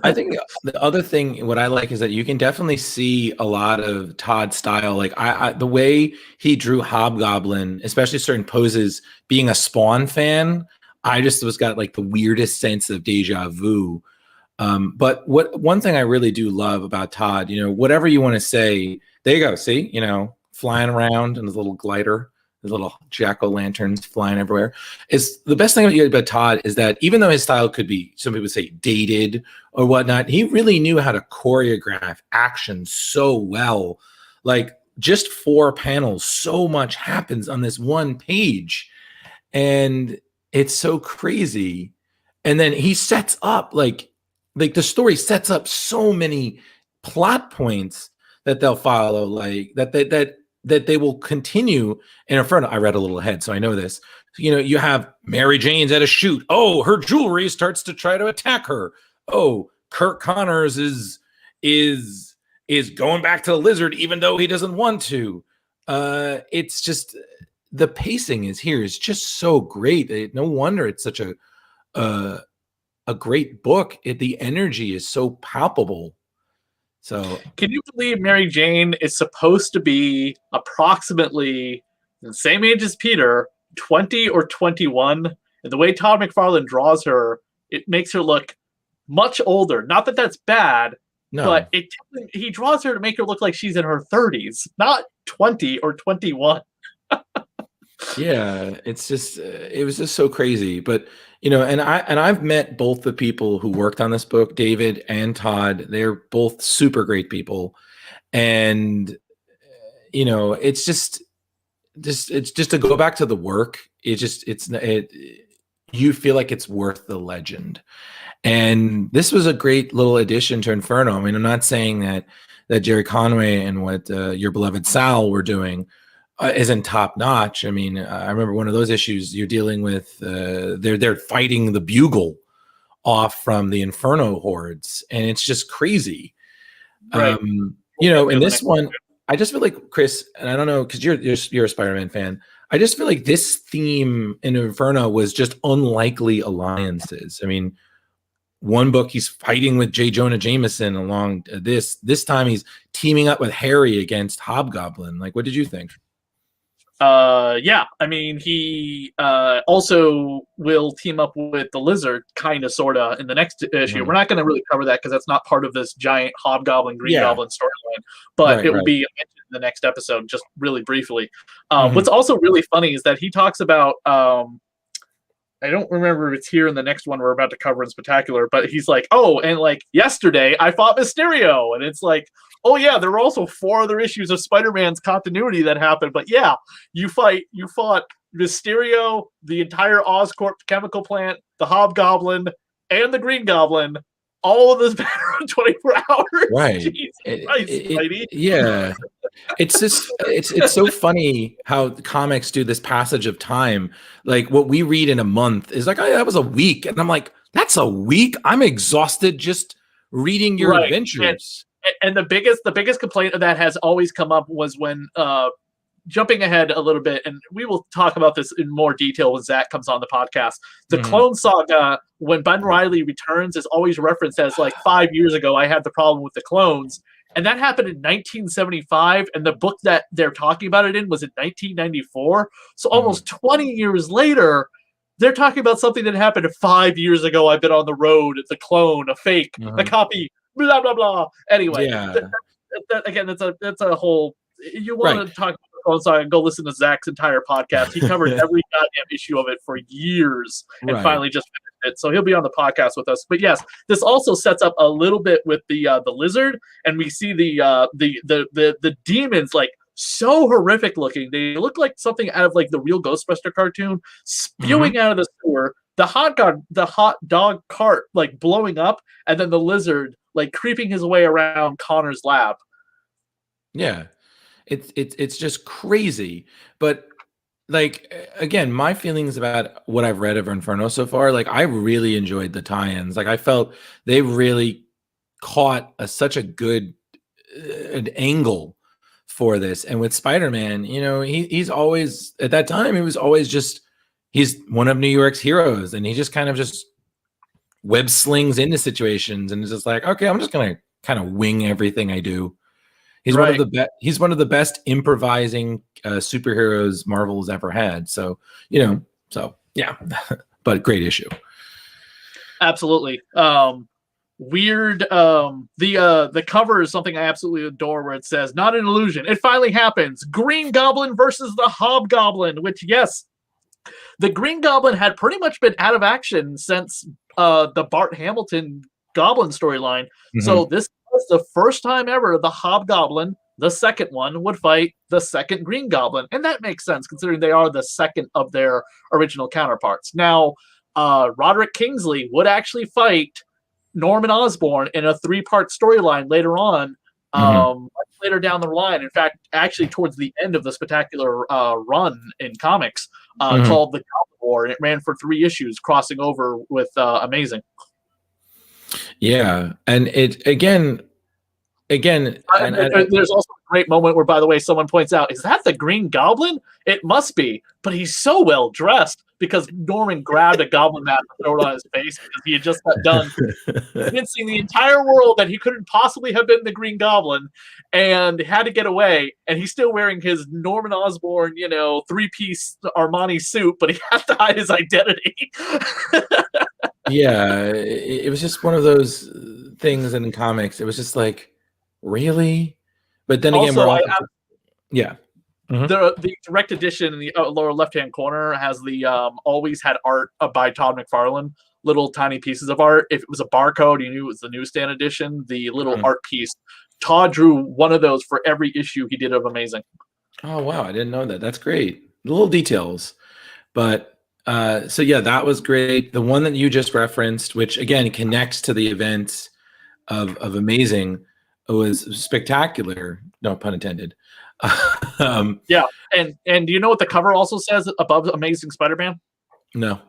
I think the other thing, what I like is that you can definitely see a lot of Todd style. Like the way he drew Hobgoblin, especially certain poses, being a Spawn fan, I just was got like the weirdest sense of deja vu. But one thing I really do love about Todd, whatever you want to say, there you go. See, flying around in his little glider, his little jack-o'-lanterns flying everywhere. Is the best thing about Todd is that even though his style could be, some people say, dated or whatnot, he really knew how to choreograph action so well. Like just 4 panels, so much happens on this one page, and it's so crazy. And then he sets up like the story sets up so many plot points that they'll follow, like that they will continue in Inferno. I read a little ahead, so I know this. You have Mary Jane's at a shoot. Oh, her jewelry starts to try to attack her. Oh, Kirk Connors is going back to the lizard even though he doesn't want to. It's just the pacing is just so great. No wonder it's such a great book. The energy is so palpable. So can you believe Mary Jane is supposed to be approximately the same age as Peter, 20 or 21? And the way Todd McFarlane draws her, it makes her look much older. Not that that's bad, but he draws her to make her look like she's in her 30s, not 20 or 21. Yeah, it's just it was just so crazy. But and I've met both the people who worked on this book, David and Todd. They're both super great people, and it's just to go back to the work. You feel like it's worth the legend, and this was a great little addition to Inferno. I mean, I'm not saying that Jerry Conway and what your beloved Sal were doing isn't top notch. I mean, I remember one of those issues you're dealing with. They're fighting the bugle off from the Inferno hordes, and it's just crazy. Right. In this one, I just feel like Chris, and I don't know because you're a Spider-Man fan. I just feel like this theme in Inferno was just unlikely alliances. I mean, one book he's fighting with J. Jonah Jameson along this time he's teaming up with Harry against Hobgoblin. Like, what did you think? Yeah, I mean, he also will team up with the Lizard, kind of, sort of, in the next issue. Mm-hmm. We're not going to really cover that because that's not part of this giant Hobgoblin, Green Goblin storyline, but it will be mentioned in the next episode, just really briefly. What's also really funny is that he talks about, I don't remember if it's here in the next one we're about to cover in Spectacular, but he's like, oh, and like yesterday I fought Mysterio, and it's like, oh yeah, there were also 4 other issues of Spider-Man's continuity that happened, but yeah, you fought Mysterio, the entire Oscorp chemical plant, the Hobgoblin, and the Green Goblin, all of this matter of 24 hours. Right. Jesus Christ, Spidey. Yeah. It's just it's so funny how the comics do this passage of time. Like what we read in a month is like, oh, that was a week. And I'm like, that's a week? I'm exhausted just reading your adventures. And the biggest complaint of that has always come up was when jumping ahead a little bit, and we will talk about this in more detail when Zach comes on the podcast. The Clone Saga, when Ben Reilly returns, is always referenced as like 5 years ago I had the problem with the clones. And that happened in 1975, and the book that they're talking about it in was in 1994. So almost 20 years later, they're talking about something that happened 5 years ago. I've been on the road. It's a clone, a fake, a copy, blah, blah, blah. Anyway, again, that's a whole... You want to talk about the Clone Saga, go listen to Zach's entire podcast. He covered every goddamn issue of it for years and finally just finished it. So he'll be on the podcast with us. But yes, this also sets up a little bit with the Lizard, and we see the demons like so horrific looking. They look like something out of like the real Ghostbuster cartoon, spewing out of the sewer, the hot dog cart like blowing up, and then the lizard like creeping his way around Connor's lab. Yeah, it's just crazy. But like again, my feelings about what I've read of Inferno so far, like I really enjoyed the tie-ins. Like I felt they really caught such a good an angle for this. And with Spider-Man, you know, he's always at that time, he was always just he's one of New York's heroes, and he just kind of just web slings into situations and is just like, okay, I'm just gonna kind of wing everything I do. He's one of the best. He's one of the best improvising superheroes Marvel's ever had. So you know, so yeah, but great issue. Absolutely. Weird. The cover is something I absolutely adore, where it says, "Not an illusion. It finally happens. Green Goblin versus the Hobgoblin." Which, yes, the Green Goblin had pretty much been out of action since the Bart Hamilton Goblin storyline. So this was the first time ever the Hobgoblin, the second one, would fight the second Green Goblin. And that makes sense considering they are the second of their original counterparts. Now, Roderick Kingsley would actually fight Norman Osborn in a 3-part storyline later on, much later down the line. In fact, actually towards the end of the spectacular run in comics called The Goblin War, and it ran for 3 issues, crossing over with Amazing. Yeah, and it again, and there's also a great moment where, by the way, someone points out, "Is that the Green Goblin? It must be, but he's so well dressed," because Norman grabbed a goblin mask and threw it on his face because he had just got done convincing the entire world that he couldn't possibly have been the Green Goblin and had to get away. And he's still wearing his Norman Osborn, 3-piece Armani suit, but he had to hide his identity. Yeah, it was just one of those things in comics. It was just like, really? But then again, yeah. The direct edition in the lower left-hand corner has the always had art by Todd McFarlane, little tiny pieces of art. If it was a barcode, you knew it was the newsstand edition, the little art piece. Todd drew one of those for every issue he did of Amazing. Oh, wow. I didn't know that. That's great. The little details. But so yeah, that was great. The one that you just referenced, which again connects to the events of Amazing, was spectacular. No pun intended. Yeah, and do you know what the cover also says above Amazing Spider-Man? No.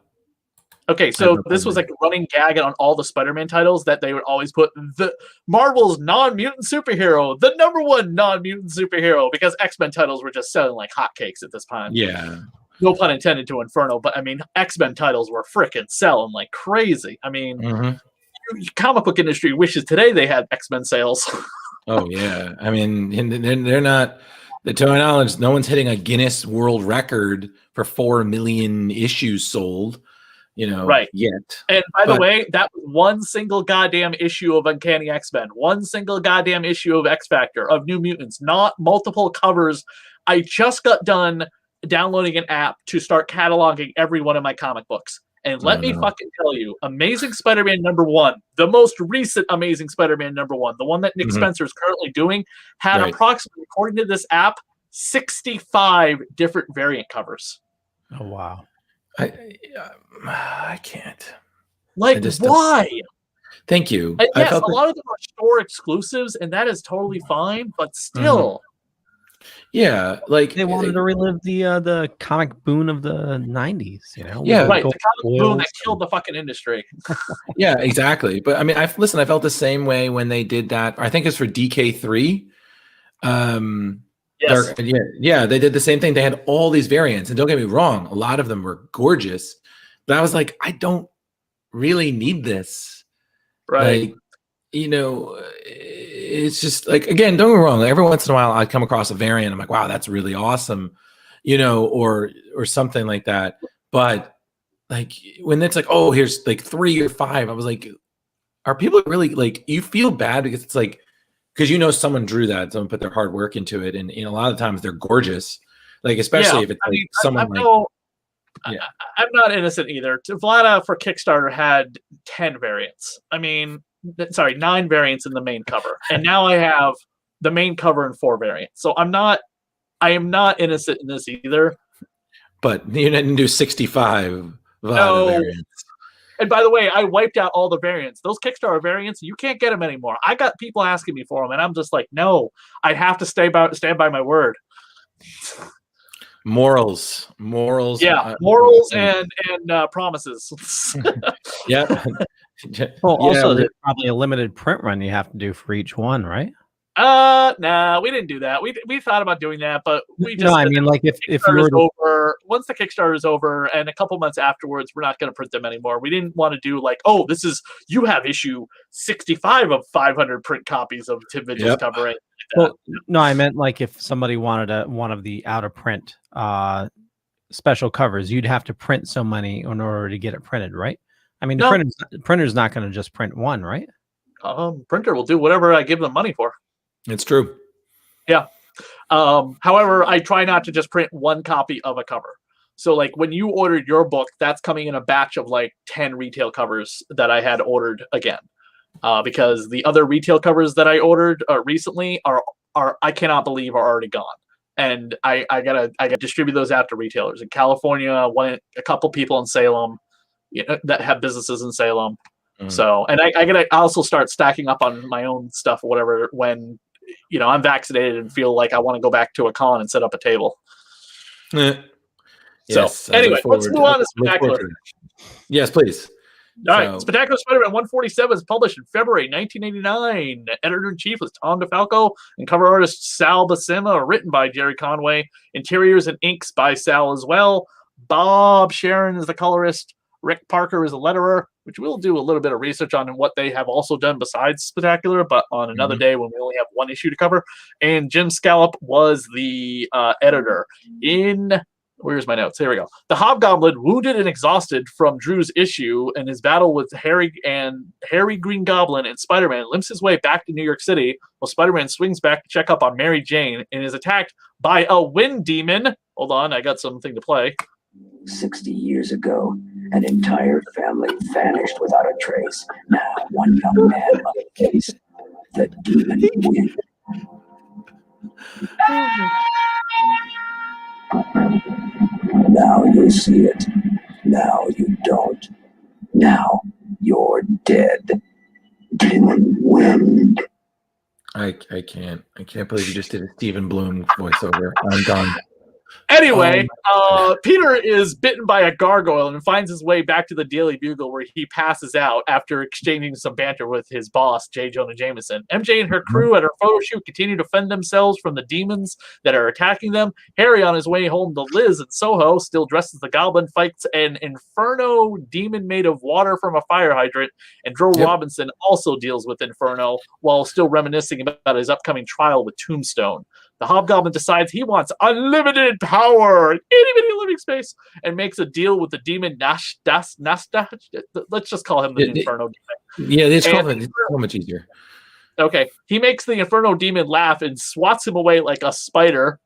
Okay, so this was like a running gag on all the Spider-Man titles that they would always put the Marvel's non-mutant superhero, the #1 non-mutant superhero, because X-Men titles were just selling like hotcakes at this time. Yeah. No pun intended to Inferno, but I mean, X-Men titles were frickin' selling like crazy. I mean, comic book industry wishes today they had X-Men sales. Oh, yeah. I mean, they're not, to my knowledge, no one's hitting a Guinness World Record for 4 million issues sold, right. Yet. And by the way, that was one single goddamn issue of Uncanny X-Men, one single goddamn issue of X-Factor, of New Mutants, not multiple covers. I just got done downloading an app to start cataloging every one of my comic books. And let me fucking tell you, Amazing Spider-Man #1, the most recent Amazing Spider-Man #1, the one that Nick Spencer is currently doing, had approximately, according to this app, 65 different variant covers. Oh, wow. I can't. Like, why? Thank you. Yes, a lot of them are store exclusives, and that is totally fine, but still. Yeah, like they wanted to relive the comic boom of the 90s, Yeah, right. The comic boom that killed the fucking industry. Yeah, exactly. But I mean, I felt the same way when they did that. I think it's for DK3. Yes. Yeah, they did the same thing. They had all these variants, and don't get me wrong, a lot of them were gorgeous. But I was like, I don't really need this. Right. Like, it's just like, again, don't get me wrong. Every once in a while, I come across a variant. I'm like, wow, that's really awesome, or something like that. But like when it's like, oh, here's like 3 or 5, I was like, are people really like? You feel bad because it's like, because someone drew that, someone put their hard work into it, and a lot of times they're gorgeous. Like especially if it's someone I'm not innocent either. Vlada for Kickstarter had 10 variants. I mean. Sorry, 9 variants in the main cover, and now I have the main cover and 4 variants. So I am not innocent in this either. But you didn't do 65 No. variants. And by the way, I wiped out all the variants. Those Kickstarter variants, you can't get them anymore. I got people asking me for them, and I'm just like, no, I have to stand by my word. Morals. Yeah, morals and promises. Yeah. Well, also, Yeah, there's probably a limited print run you have to do for each one, right? Nah, we didn't do that. We thought about doing that, but we just No, I mean, like if you were to, over, once the Kickstarter is over and a couple months afterwards, we're not going to print them anymore. We didn't want to do like, oh, this is, you have issue 65 of 500 print copies of Tim Vigil's cover. Like well, no, I meant like if somebody wanted one of the out of print special covers, you'd have to print so many in order to get it printed, right? I mean, the printer's not going to just print one, right? Printer will do whatever I give them money for. it's true. Yeah. However, I try not to just print one copy of a cover. So like when you ordered your book, that's coming in a batch of like 10 retail covers that I had ordered again. Because the other retail covers that I ordered recently are I cannot believe are already gone. And I gotta distribute those out to retailers in California, a couple people in Salem, that have businesses in Salem. So, and I gotta also start stacking up on my own stuff or whatever when, I'm vaccinated and feel like I want to go back to a con and set up a table. Yes, so anyway, let's move on to Spectacular. Yes, please. All right, Spectacular Spider-Man 147 is published in February 1989. Editor-in-chief was Tom DeFalco and cover artist Sal Buscema, written by Jerry Conway. Interiors and inks by Sal as well. Bob Sharon is the colorist. Rick Parker is a letterer, which we'll do a little bit of research on what they have also done besides Spectacular, but on another day when we only have one issue to cover. And Jim Scallop was the editor. Where's my notes? Here we go. The Hobgoblin, wounded and exhausted from Drew's issue and his battle with Harry Green Goblin and Spider-Man, limps his way back to New York City while Spider-Man swings back to check up on Mary Jane and is attacked by a wind demon. Hold on, I got something to play. 60 years ago, an entire family vanished without a trace. Now, one young man uncased. The demon wind. Now you see it. Now you don't. Now you're dead. Demon wind. I can't believe you just did a Stephen Bloom voiceover. I'm done. Anyway, Peter is bitten by a gargoyle and finds his way back to the Daily Bugle, where he passes out after exchanging some banter with his boss, J. Jonah Jameson. MJ and her crew at her photo shoot continue to fend themselves from the demons that are attacking them. Harry, on his way home to Liz in Soho, still dressed as the Goblin, fights an Inferno demon made of water from a fire hydrant. And Dro Robinson also deals with Inferno while still reminiscing about his upcoming trial with Tombstone. The Hobgoblin decides he wants unlimited power, itty bitty living space, and makes a deal with the demon Nasta. Let's just call him the Inferno demon. Yeah, it's so much easier. Okay. He makes the Inferno demon laugh and swats him away like a spider.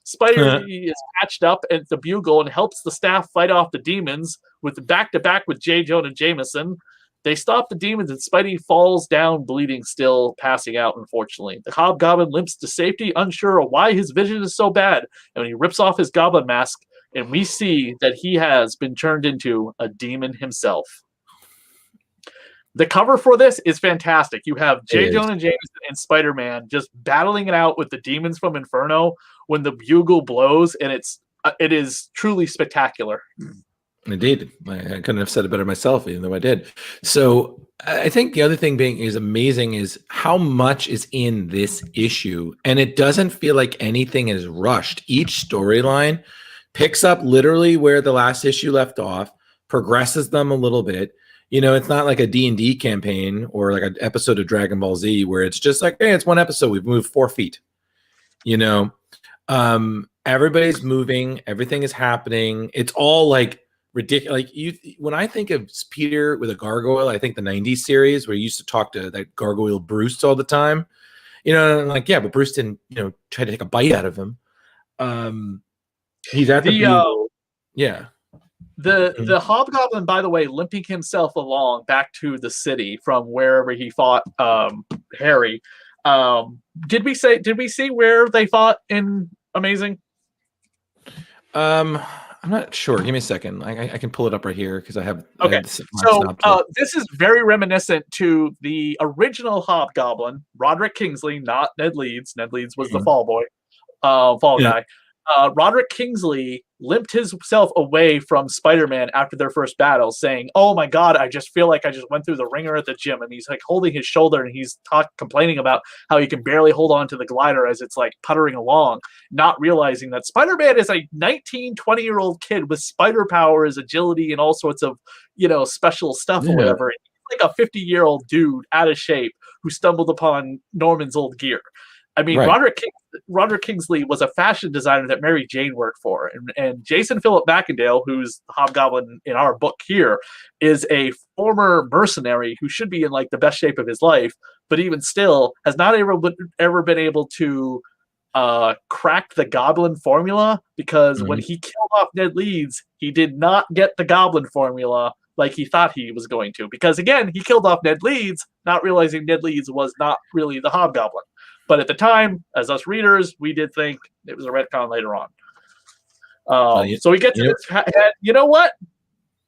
Spider is patched up at the Bugle and helps the staff fight off the demons with back-to-back with J. Jonah Jameson. They stop the demons and Spidey falls down, bleeding still, passing out, unfortunately. The Hobgoblin limps to safety, unsure of why his vision is so bad. And when he rips off his goblin mask, and we see that he has been turned into a demon himself. The cover for this is fantastic. You have J. Jonah Jameson and Spider-Man just battling it out with the demons from Inferno when the bugle blows, and it is truly spectacular. Indeed. I couldn't have said it better myself, even though I did. So I think the other thing is amazing is how much is in this issue. And it doesn't feel like anything is rushed. Each storyline picks up literally where the last issue left off, progresses them a little bit. It's not like a D&D campaign or like an episode of Dragon Ball Z where it's just like, hey, it's one episode. We've moved 4 feet. Everybody's moving. Everything is happening. It's all like ridiculous. Like when I think of Peter with a gargoyle, I think the 90s series where you used to talk to that gargoyle Bruce all the time. But Bruce didn't, try to take a bite out of him. He's at the The Hobgoblin, by the way, limping himself along back to the city from wherever he fought Harry. Did we see where they fought in Amazing? I'm not sure. Give me a second. I can pull it up right here because I have. Okay, so this is very reminiscent to the original Hobgoblin, Roderick Kingsley, not Ned Leeds. Ned Leeds was the fall boy, fall guy. Roderick Kingsley limped himself away from Spider-Man after their first battle, saying, "Oh my God, I just feel like I just went through the ringer at the gym." And he's like holding his shoulder, and he's complaining about how he can barely hold on to the glider as it's like puttering along, not realizing that Spider-Man is a 19, 20-year-old kid with spider powers, agility, and all sorts of, special stuff or whatever. He's like a 50-year-old dude out of shape who stumbled upon Norman's old gear. I mean, Right. Roderick Kingsley was a fashion designer that Mary Jane worked for. And Jason Philip Macendale, who's the Hobgoblin in our book here, is a former mercenary who should be in like the best shape of his life, but even still has not ever been able to crack the Goblin formula, because when he killed off Ned Leeds, he did not get the Goblin formula like he thought he was going to. Because again, he killed off Ned Leeds, not realizing Ned Leeds was not really the Hobgoblin. But at the time, as us readers, we did think it was a retcon later on. So we get to this. You know what?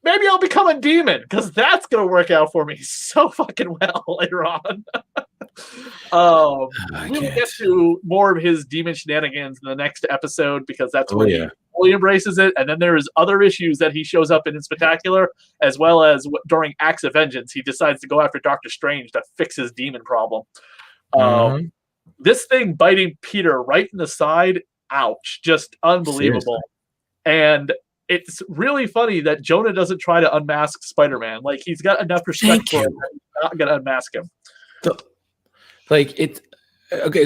Maybe I'll become a demon, because that's going to work out for me so fucking well later on. We'll get to more of his demon shenanigans in the next episode, because that's when he fully embraces it. And then there's other issues that he shows up in Spectacular, as well as during Acts of Vengeance, he decides to go after Doctor Strange to fix his demon problem. This thing biting Peter right in the side, ouch, just unbelievable. Seriously. And it's really funny that Jonah doesn't try to unmask Spider-Man. Like, he's got enough respect for him that he's not going to unmask him. So,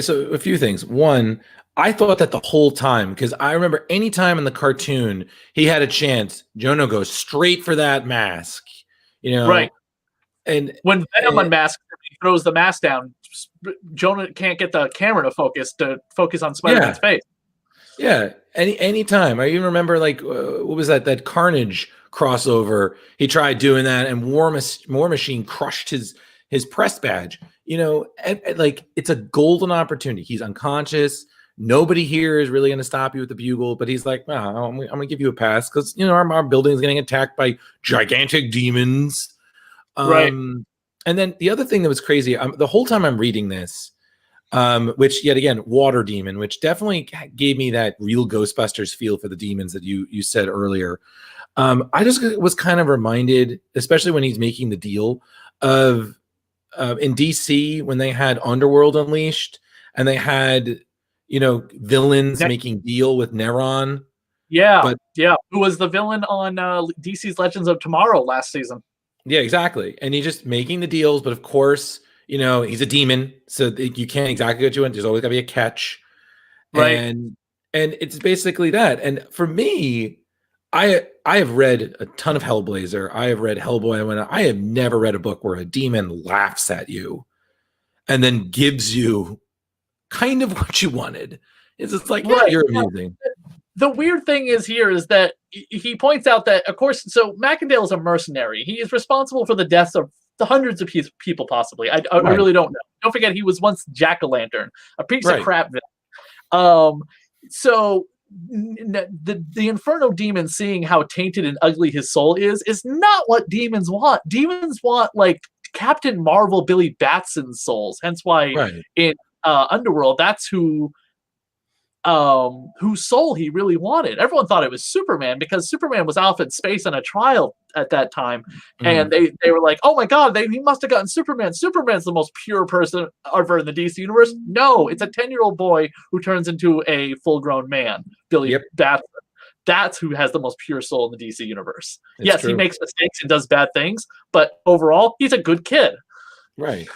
so a few things. One, I thought that the whole time, because I remember any time in the cartoon he had a chance, Jonah goes straight for that mask. Right. And when Venom unmasks him, he throws the mask down. Jonah can't get the camera to focus on Spider-Man's face. Yeah, any time. I even remember, like, what was that Carnage crossover? He tried doing that, and War Machine crushed his press badge. Like, it's a golden opportunity. He's unconscious. Nobody here is really going to stop you with the bugle, but he's like, I'm going to give you a pass, because our building is getting attacked by gigantic demons. Right. And then the other thing that was crazy, the whole time I'm reading this, which yet again, water demon, which definitely gave me that real Ghostbusters feel for the demons that you said earlier. I just was kind of reminded, especially when he's making the deal, of in DC when they had Underworld Unleashed and they had villains making deal with Neron. Yeah, who was the villain on DC's Legends of Tomorrow last season? Yeah, exactly. And he's just making the deals, but of course, he's a demon, so you can't exactly what you want. There's always got to be a catch, right? And it's basically that. And for me, I have read a ton of Hellblazer. I have read Hellboy. I have never read a book where a demon laughs at you and then gives you kind of what you wanted. It's just like, you're amusing. The weird thing is that he points out that, of course, so Macendale is a mercenary. He is responsible for the deaths of the hundreds of people, possibly. I really don't know. Don't forget, he was once Jack-o'-lantern, a piece of crap villain. So the Inferno demon, seeing how tainted and ugly his soul is not what demons want. Demons want, like, Captain Marvel, Billy Batson's souls. Hence why in Underworld, that's whose soul he really wanted. Everyone thought it was Superman, because Superman was off in space on a trial at that time. And they were like, oh my God, he must have gotten Superman. Superman's the most pure person ever in the DC universe. No, it's a 10-year-old boy who turns into a full-grown man, Billy Batson. That's who has the most pure soul in the DC universe. Yes, he makes mistakes and does bad things, but overall, he's a good kid. Right.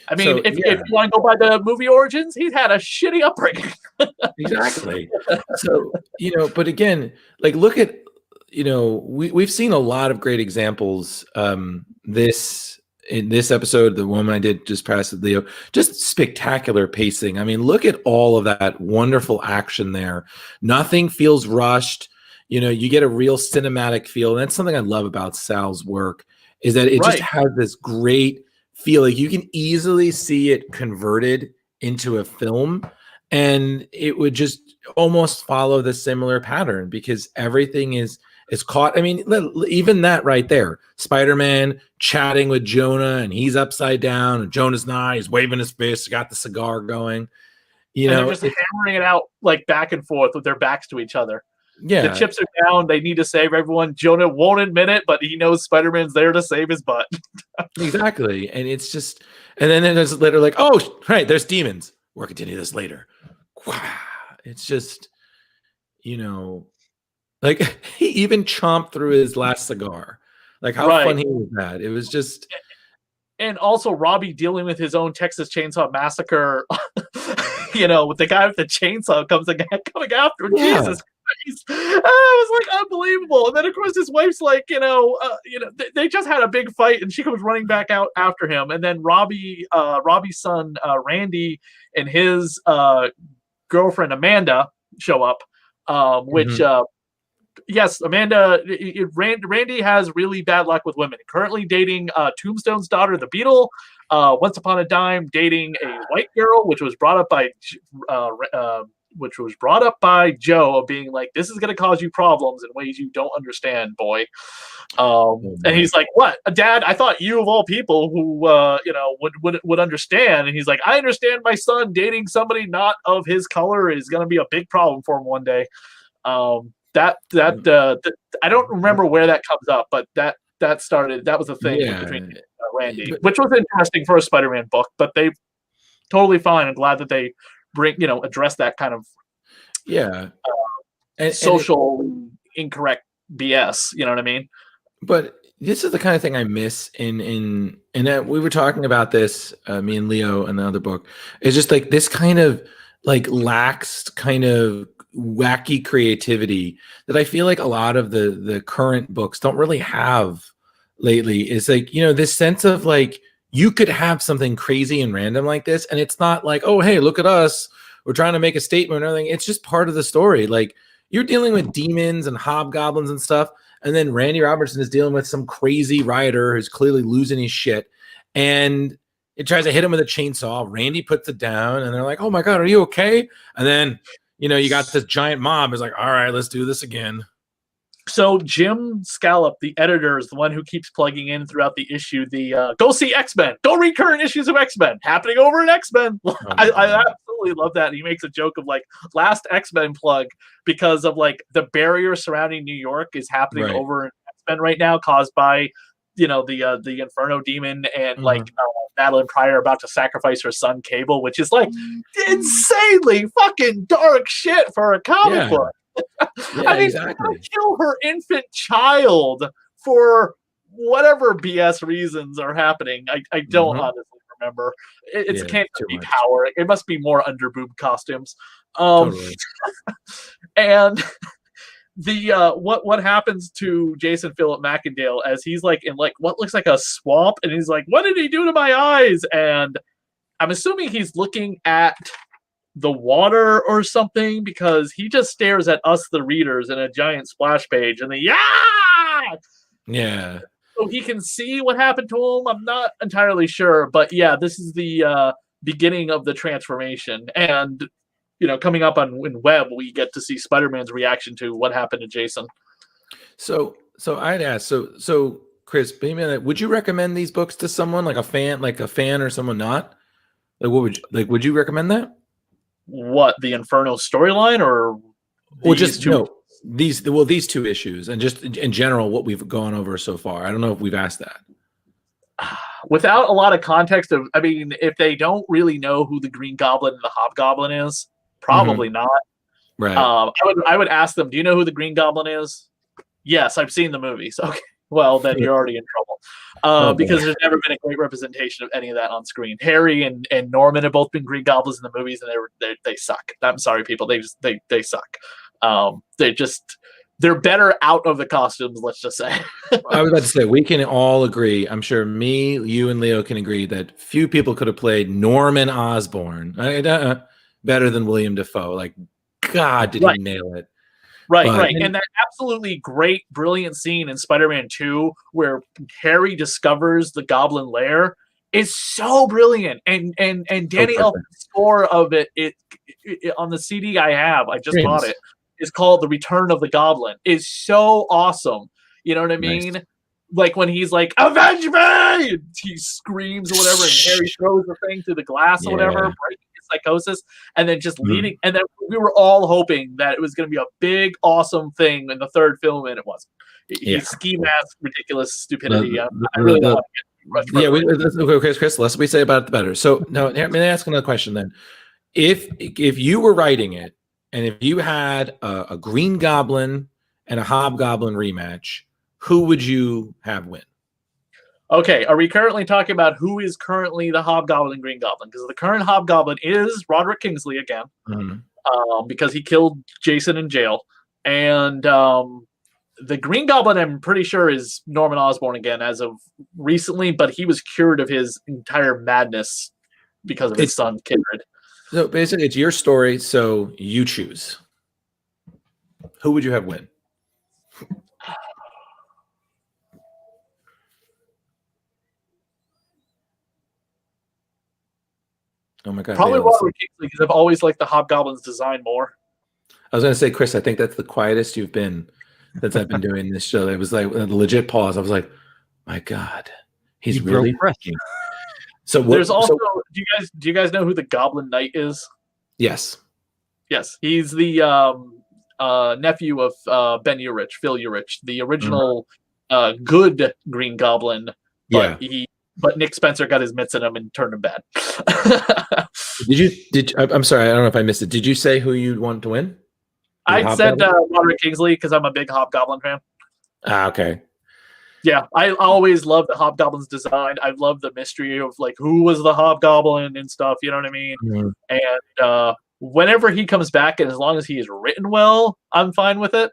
I mean, if you want to go by the movie origins, he's had a shitty upbringing. Exactly. So, but again, like, look at, we've seen a lot of great examples. In this episode, the one I did just past Leo, just spectacular pacing. I mean, look at all of that wonderful action there. Nothing feels rushed. You get a real cinematic feel. And that's something I love about Sal's work, is that it just has this great feel. Like, you can easily see it converted into a film, and it would just almost follow the similar pattern because everything is caught. I mean, even that right there, Spider-Man chatting with Jonah and he's upside down and Jonah's not, he's waving his fist, got the cigar going, and they're just hammering it out like back and forth with their backs to each other. Yeah, the chips are down, they need to save everyone. Jonah won't admit it, but he knows Spider-Man's there to save his butt. Exactly. And it's just, and then there's later like, oh right, there's demons, we'll continue this later. It's just, like he even chomped through his last cigar. Like how funny was that? It was just, and also Robbie dealing with his own Texas Chainsaw Massacre. With the guy with the chainsaw coming after him. Yeah. Jesus Christ! It was like unbelievable. And then of course his wife's like, they just had a big fight, and she comes running back out after him. And then Robbie's son Randy and his girlfriend Amanda show up, which. Yes, Amanda. Randy has really bad luck with women. Currently dating Tombstone's daughter, the Beetle. Once upon a time, dating a white girl, which was brought up by Joe, of being like, "This is going to cause you problems in ways you don't understand, boy." And he's like, "What, Dad? I thought you of all people who would understand." And he's like, "I understand my son dating somebody not of his color is going to be a big problem for him one day." That I don't remember where that comes up, but that was a thing between Randy, which was interesting for a Spider-Man book, but they totally fine. I'm glad that they address that kind of social incorrect BS. You know what I mean? But this is the kind of thing I miss in that we were talking about this, me and Leo in the other book. It's just like this kind of like lax kind of wacky creativity that I feel like a lot of the current books don't really have lately. Is like, this sense of like you could have something crazy and random like this, and it's not like, oh hey, look at us, we're trying to make a statement or anything. It's just part of the story. Like you're dealing with demons and hobgoblins and stuff, and then Randy Robertson is dealing with some crazy rioter who's clearly losing his shit, and it tries to hit him with a chainsaw. Randy puts it down, and they're like, oh my god, are you okay? And then you got this giant mob is like, all right, let's do this again. So Jim Scallop, the editor, is the one who keeps plugging in throughout the issue. The go see X-Men, go read current issues of X-Men happening over in X-Men. I absolutely love that. He makes a joke of like last X-Men plug because of like the barrier surrounding New York is happening over in X-Men right now, caused by the Inferno demon and like Madeline Pryor about to sacrifice her son Cable, which is like insanely fucking dark shit for a comic book. I mean, exactly. Kill her infant child for whatever BS reasons are happening. I don't honestly remember. It can't be power. It must be more underboob costumes. Totally. And the what happens to Jason Philip Macendale as he's like in like what looks like a swamp, and he's like, what did he do to my eyes? And I'm assuming he's looking at the water or something, because he just stares at us, the readers, in a giant splash page, and so he can see what happened to him. I'm not entirely sure, but this is the beginning of the transformation. And coming up in Web, we get to see Spider-Man's reaction to what happened to Jason. So I'd ask, so Chris, would you recommend these books to someone like a fan or someone not? Like, what would you recommend that? What, the Inferno storyline, or these two issues, and just in general what we've gone over so far? I don't know if we've asked that. Without a lot of context if they don't really know who the Green Goblin and the Hobgoblin is, probably not. Right. I would ask them, do you know who the Green Goblin is? Yes, I've seen the movies. Okay. Well, then you're already in trouble. Because there's never been a great representation of any of that on screen. Harry and Norman have both been Green Goblins in the movies, and they suck. I'm sorry, people. They suck. They're better out of the costumes, let's just say. I was about to say, we can all agree, I'm sure me, you, and Leo can agree that few people could have played Norman Osborn better than William Dafoe. Like, God, did he nail it. Right. And that absolutely great, brilliant scene in Spider-Man 2 where Harry discovers the Goblin Lair is so brilliant. And Danny Elfman's score of it on the CD I have. I just bought Dreams. it. It's called The Return of the Goblin. It's so awesome. You know what I mean? Nice. Like when he's like, "Avenge me!" And he screams or whatever, and Harry throws the thing through the glass or whatever, Yeah. breaking his psychosis, and then just leading. And then we were all hoping that it was going to be a big, awesome thing in the third film, and it wasn't. Yeah. Ski mask, ridiculous stupidity. The- I really the- don't want to get much further. Chris, the less we say about it, the better. So now, let me ask another question then. If you were writing it, and if you had a Green Goblin and a Hobgoblin rematch, who would you have win? Okay, are we currently talking about who is currently the Hobgoblin and Green Goblin? Because the current Hobgoblin is Roderick Kingsley again, because he killed Jason in jail. And the Green Goblin, I'm pretty sure, is Norman Osborn again as of recently, but he was cured of his entire madness because of his son, Kindred. So basically, it's your story, so you choose. Who would you have win? Oh my god! Probably Dale, Roderick Kingsley, because I've always liked the Hobgoblin's design more. I was going to say, Chris, I think that's the quietest you've been since I've been doing this show. It was like a legit pause. I was like, my God, he's really freaking. So there's also, do you guys know who the Goblin Knight is? Yes. Yes, he's the nephew of Ben Urich, Phil Urich, the original good Green Goblin. But but Nick Spencer got his mitts in him and turned him bad. I'm sorry, I don't know if I missed it. Did you say who you'd want to win? I said Roderick Kingsley because I'm a big Hobgoblin fan. Ah, okay. Yeah, I always love the Hobgoblin's design. I love the mystery of like who was the Hobgoblin and stuff. You know what I mean? And whenever he comes back, and as long as he is written well, I'm fine with it.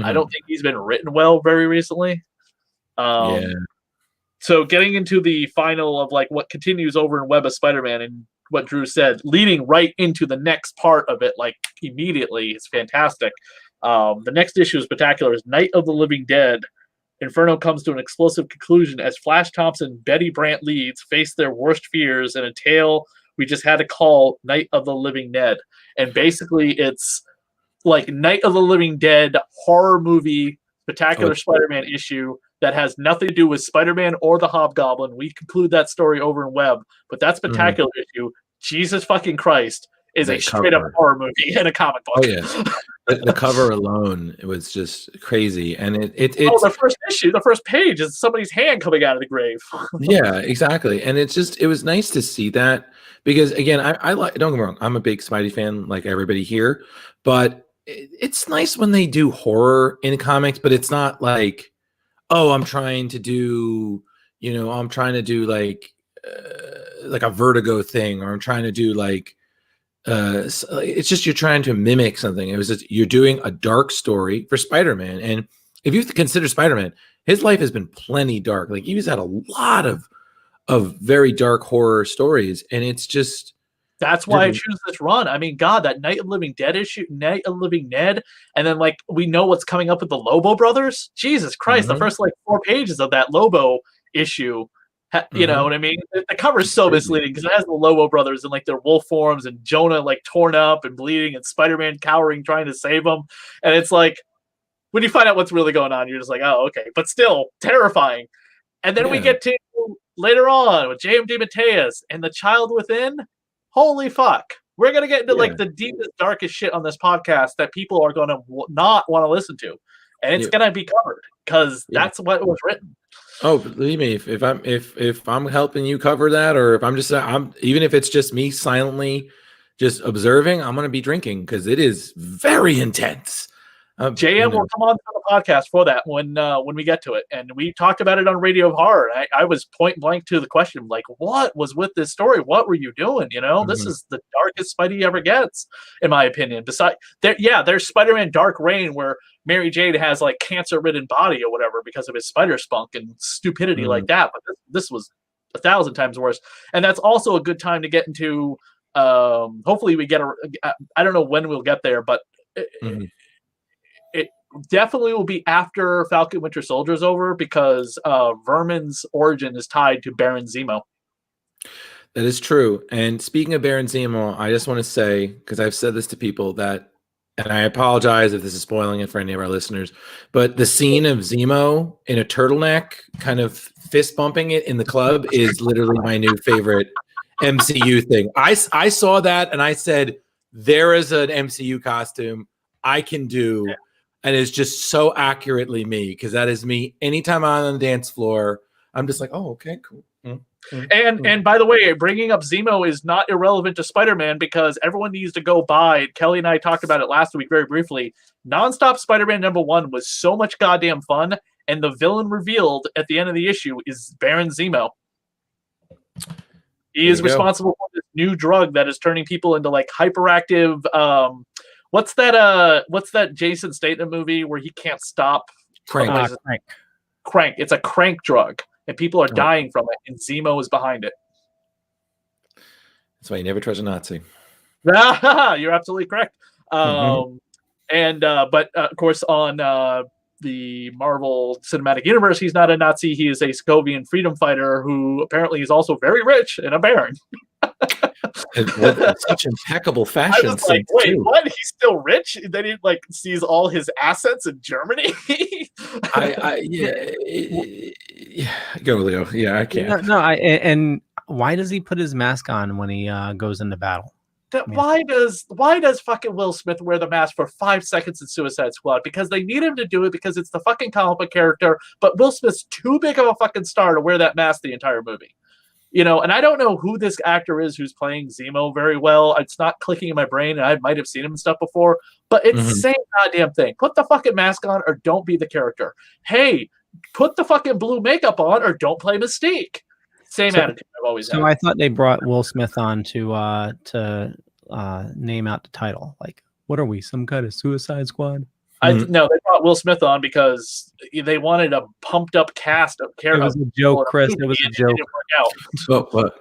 I don't think he's been written well very recently. So getting into the final of like what continues over in Web of Spider-Man and what Drew said, leading right into the next part of it, like immediately, is fantastic. The next issue is spectacular. Is Night of the Living Dead. Inferno comes to an explosive conclusion as Flash Thompson and Betty Brant Leeds face their worst fears in a tale we just had to call Night of the Living Dead. And basically it's like Night of the Living Dead horror movie, spectacular Spider-Man issue that has nothing to do with Spider-Man or the Hobgoblin. We conclude that story over in Web, but that spectacular issue, Jesus fucking Christ, is a straight up horror movie in a comic book. Oh yeah, the cover alone, it was just crazy, and it's the first issue, the first page is somebody's hand coming out of the grave. Yeah, exactly, and it was nice to see that because again, I like, don't get me wrong, I'm a big Spidey fan like everybody here, but it's nice when they do horror in comics, but it's not like, oh, I'm trying to do like a Vertigo thing, or I'm trying to do like. It's just you're trying to mimic something. It was just, you're doing a dark story for Spider-Man, and if you consider Spider-Man, his life has been plenty dark. Like he's had a lot of very dark horror stories, and it's just that's why I choose this run. I mean, God, that Night of Living Dead issue, Night of Living Ned, and then like we know what's coming up with the Lobo brothers. Jesus Christ, the first like 4 pages of that Lobo issue. You know what I mean? The cover is so misleading because it has the Lobo brothers in like their wolf forms and Jonah like torn up and bleeding and Spider-Man cowering trying to save them. And it's like, when you find out what's really going on, you're just like, oh, okay. But still terrifying. And then we get to later on with J.M. DeMatteis and The Child Within. Holy fuck. We're going to get into like the deepest, darkest shit on this podcast that people are going to not want to listen to. And it's going to be covered because that's what was written. Oh, believe me, if I'm helping you cover that, or if I'm even if it's just me silently just observing, I'm gonna be drinking because it is very intense. JM will come on to the podcast for that when we get to it, and we talked about it on Radio of Horror. I was point blank to the question, like, what was with this story? What were you doing? You know, this is the darkest Spidey ever gets, in my opinion. Besides, there's Spider-Man Dark Reign, where Mary Jane has like cancer-ridden body or whatever because of his spider spunk and stupidity like that. But this was 1,000 times worse, and that's also a good time to get into. Hopefully, we get I don't know when we'll get there, but. It definitely will be after Falcon Winter Soldier is over because Vermin's origin is tied to Baron Zemo. That is true. And speaking of Baron Zemo, I just want to say, because I've said this to people that, and I apologize if this is spoiling it for any of our listeners, but the scene of Zemo in a turtleneck, kind of fist bumping it in the club, is literally my new favorite MCU thing. I saw that and I said, there is an MCU costume I can do. And it's just so accurately me, because that is me. Anytime I'm on the dance floor, I'm just like, oh, okay, cool. And by the way, bringing up Zemo is not irrelevant to Spider-Man, because everyone needs to go buy. Kelly and I talked about it last week very briefly. Nonstop Spider-Man #1 was so much goddamn fun, and the villain revealed at the end of the issue is Baron Zemo. He is responsible for this new drug that is turning people into like hyperactive. What's that Jason Statham movie where he can't stop? Crank. Crank. It's a crank drug, and people are dying from it, and Zemo is behind it. That's why you never trust a Nazi. You're absolutely correct. Mm-hmm. But of course, on the Marvel Cinematic Universe, he's not a Nazi. He is a Sokovian freedom fighter who apparently is also very rich and a baron. With such impeccable fashion. I was like, wait, what? He's still rich? Then he like sees all his assets in Germany. Go, Leo. Yeah, I can't. And why does he put his mask on when he goes into battle? Why does fucking Will Smith wear the mask for 5 seconds in Suicide Squad? Because they need him to do it, because it's the fucking comic book character. But Will Smith's too big of a fucking star to wear that mask the entire movie. You know, and I don't know who this actor is who's playing Zemo very well. It's not clicking in my brain, and I might have seen him and stuff before, but it's the same goddamn thing. Put the fucking mask on or don't be the character. Hey, put the fucking blue makeup on or don't play Mystique. Same attitude I've always had. So I thought they brought Will Smith on to name out the title. Like, what are we, some kind of Suicide Squad? No, they brought Will Smith on because they wanted a pumped up cast of characters. It was a joke, Chris. It was a joke. Well,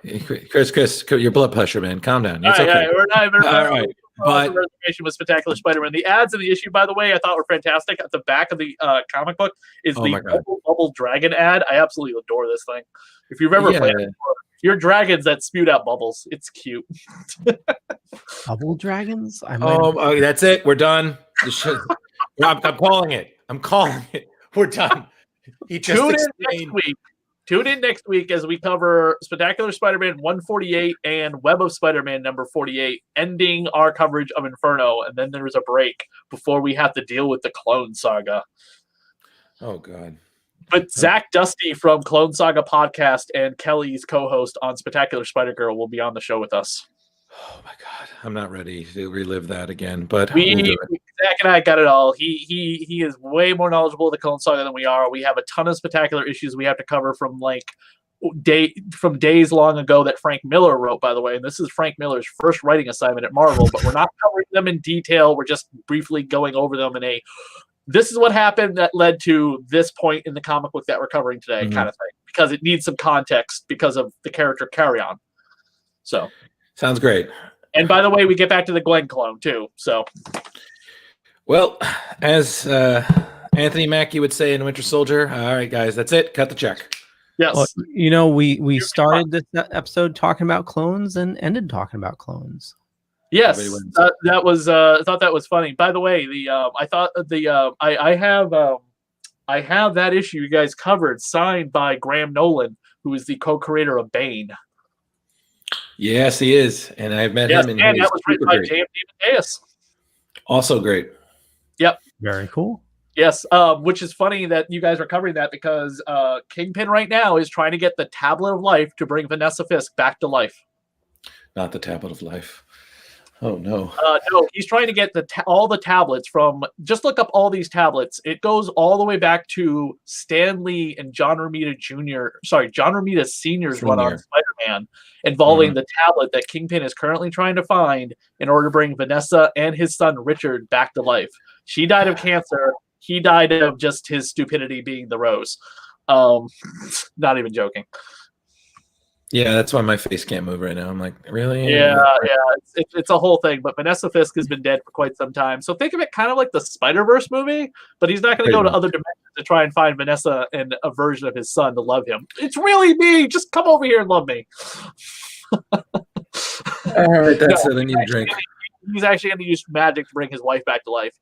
Chris, your blood pressure, man. Calm down. It's okay. We're not even all right. But reservation with Spectacular Spider-Man. The ads in the issue, by the way, I thought were fantastic. At the back of the comic book is the bubble dragon ad. I absolutely adore this thing. If you've ever played it before, you're dragons that spewed out bubbles. It's cute. Bubble dragons? That's it. We're done. I'm calling it. We're done. Tune in next week as we cover Spectacular Spider-Man 148 and Web of Spider-Man #48, ending our coverage of Inferno, and then there's a break before we have to deal with the Clone Saga. Oh, God. But Zach Dusty from Clone Saga podcast and Kelly's co-host on Spectacular Spider-Girl will be on the show with us. Oh my God, I'm not ready to relive that again. But Zach and I got it all. He is way more knowledgeable of the Clone Saga than we are. We have a ton of spectacular issues we have to cover from days long ago that Frank Miller wrote, by the way. And this is Frank Miller's first writing assignment at Marvel, but we're not covering them in detail. We're just briefly going over them in this is what happened that led to this point in the comic book that we're covering today, kind of thing, because it needs some context because of the character Carry-On. So. Sounds great. And by the way, we get back to the Glenn clone too. So, well, as Anthony Mackie would say in Winter Soldier, all right, guys, that's it. Cut the check. Yes. Well, we started this episode talking about clones and ended talking about clones. Yes, that was. I thought that was funny. By the way, I have that issue you guys covered, signed by Graham Nolan, who is the co-creator of Bane. Yes, he is, and I've met him. And that was written by J.M. DeMatteis. Also great. Yep. Very cool. Yes, which is funny that you guys are covering that because Kingpin right now is trying to get the Tablet of Life to bring Vanessa Fisk back to life. Not the Tablet of Life. Oh, no. No, he's trying to get all the tablets from, just look up all these tablets. It goes all the way back to Stan Lee and John Romita Sr.'s run on Spider-Man, involving the tablet that Kingpin is currently trying to find in order to bring Vanessa and his son Richard back to life. She died of cancer. He died of just his stupidity being the rose. Not even joking. Yeah, that's why my face can't move right now. I'm like, really? Yeah. It's a whole thing. But Vanessa Fisk has been dead for quite some time. So think of it kind of like the Spider-Verse movie, but he's not going to go to other dimensions to try and find Vanessa and a version of his son to love him. It's really me. Just come over here and love me. All right, that's it. I need a drink. He's actually going to use magic to bring his wife back to life.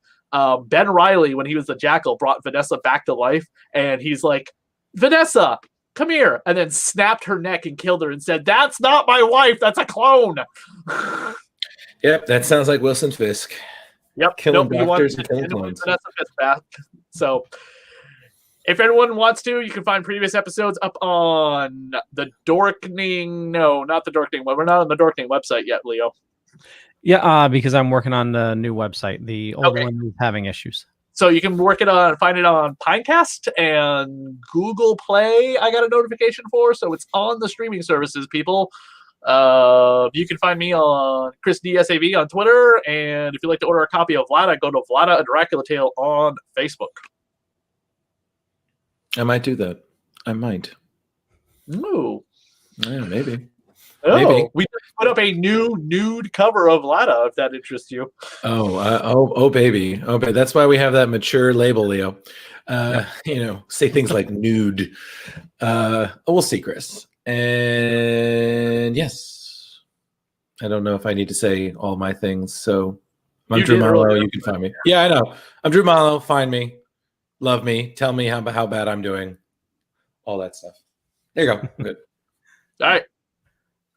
Ben Reilly, when he was the Jackal, brought Vanessa back to life, and he's like, Vanessa, come here, and then snapped her neck and killed her and said, that's not my wife, that's a clone. Yep, that sounds like Wilson Fisk. Yep. Killing doctors and killing clones. Vanessa Fisk back. So if anyone wants to, you can find previous episodes up on the Dorkening. No, not the Dorkening. We're not on the Dorkening website yet, Leo. Yeah, because I'm working on the new website. The old one is having issues. So you can find it on Pinecast and Google Play. I got a notification for, so it's on the streaming services, people. You can find me on Chris DSAV on Twitter, and if you'd like to order a copy of Vlada, go to Vlada a Dracula Tale on Facebook. I might do that. I might. Ooh. Yeah, maybe. Oh, Maybe. we just put up a new nude cover of Vlada, if that interests you. Oh, baby. Oh, baby. That's why we have that mature label, Leo. Say things like nude. We'll see, Chris. And yes, I don't know if I need to say all my things. So I'm Drew Marlowe. You can find me. Yeah, I know. I'm Drew Marlowe. Find me. Love me. Tell me how bad I'm doing. All that stuff. There you go. Good. All right.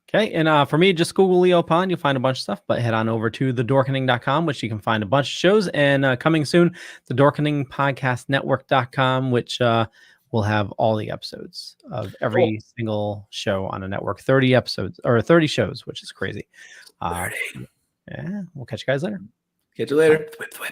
Okay, and for me, just Google Leo Pond. You'll find a bunch of stuff, but head on over to thedorkening.com, which you can find a bunch of shows. And coming soon, the Dorkening Podcast Network.com, which will have all the episodes of every single show on a network. 30 episodes, or 30 shows, which is crazy. Yeah, we'll catch you guys later. Catch you later. Thwip, thwip.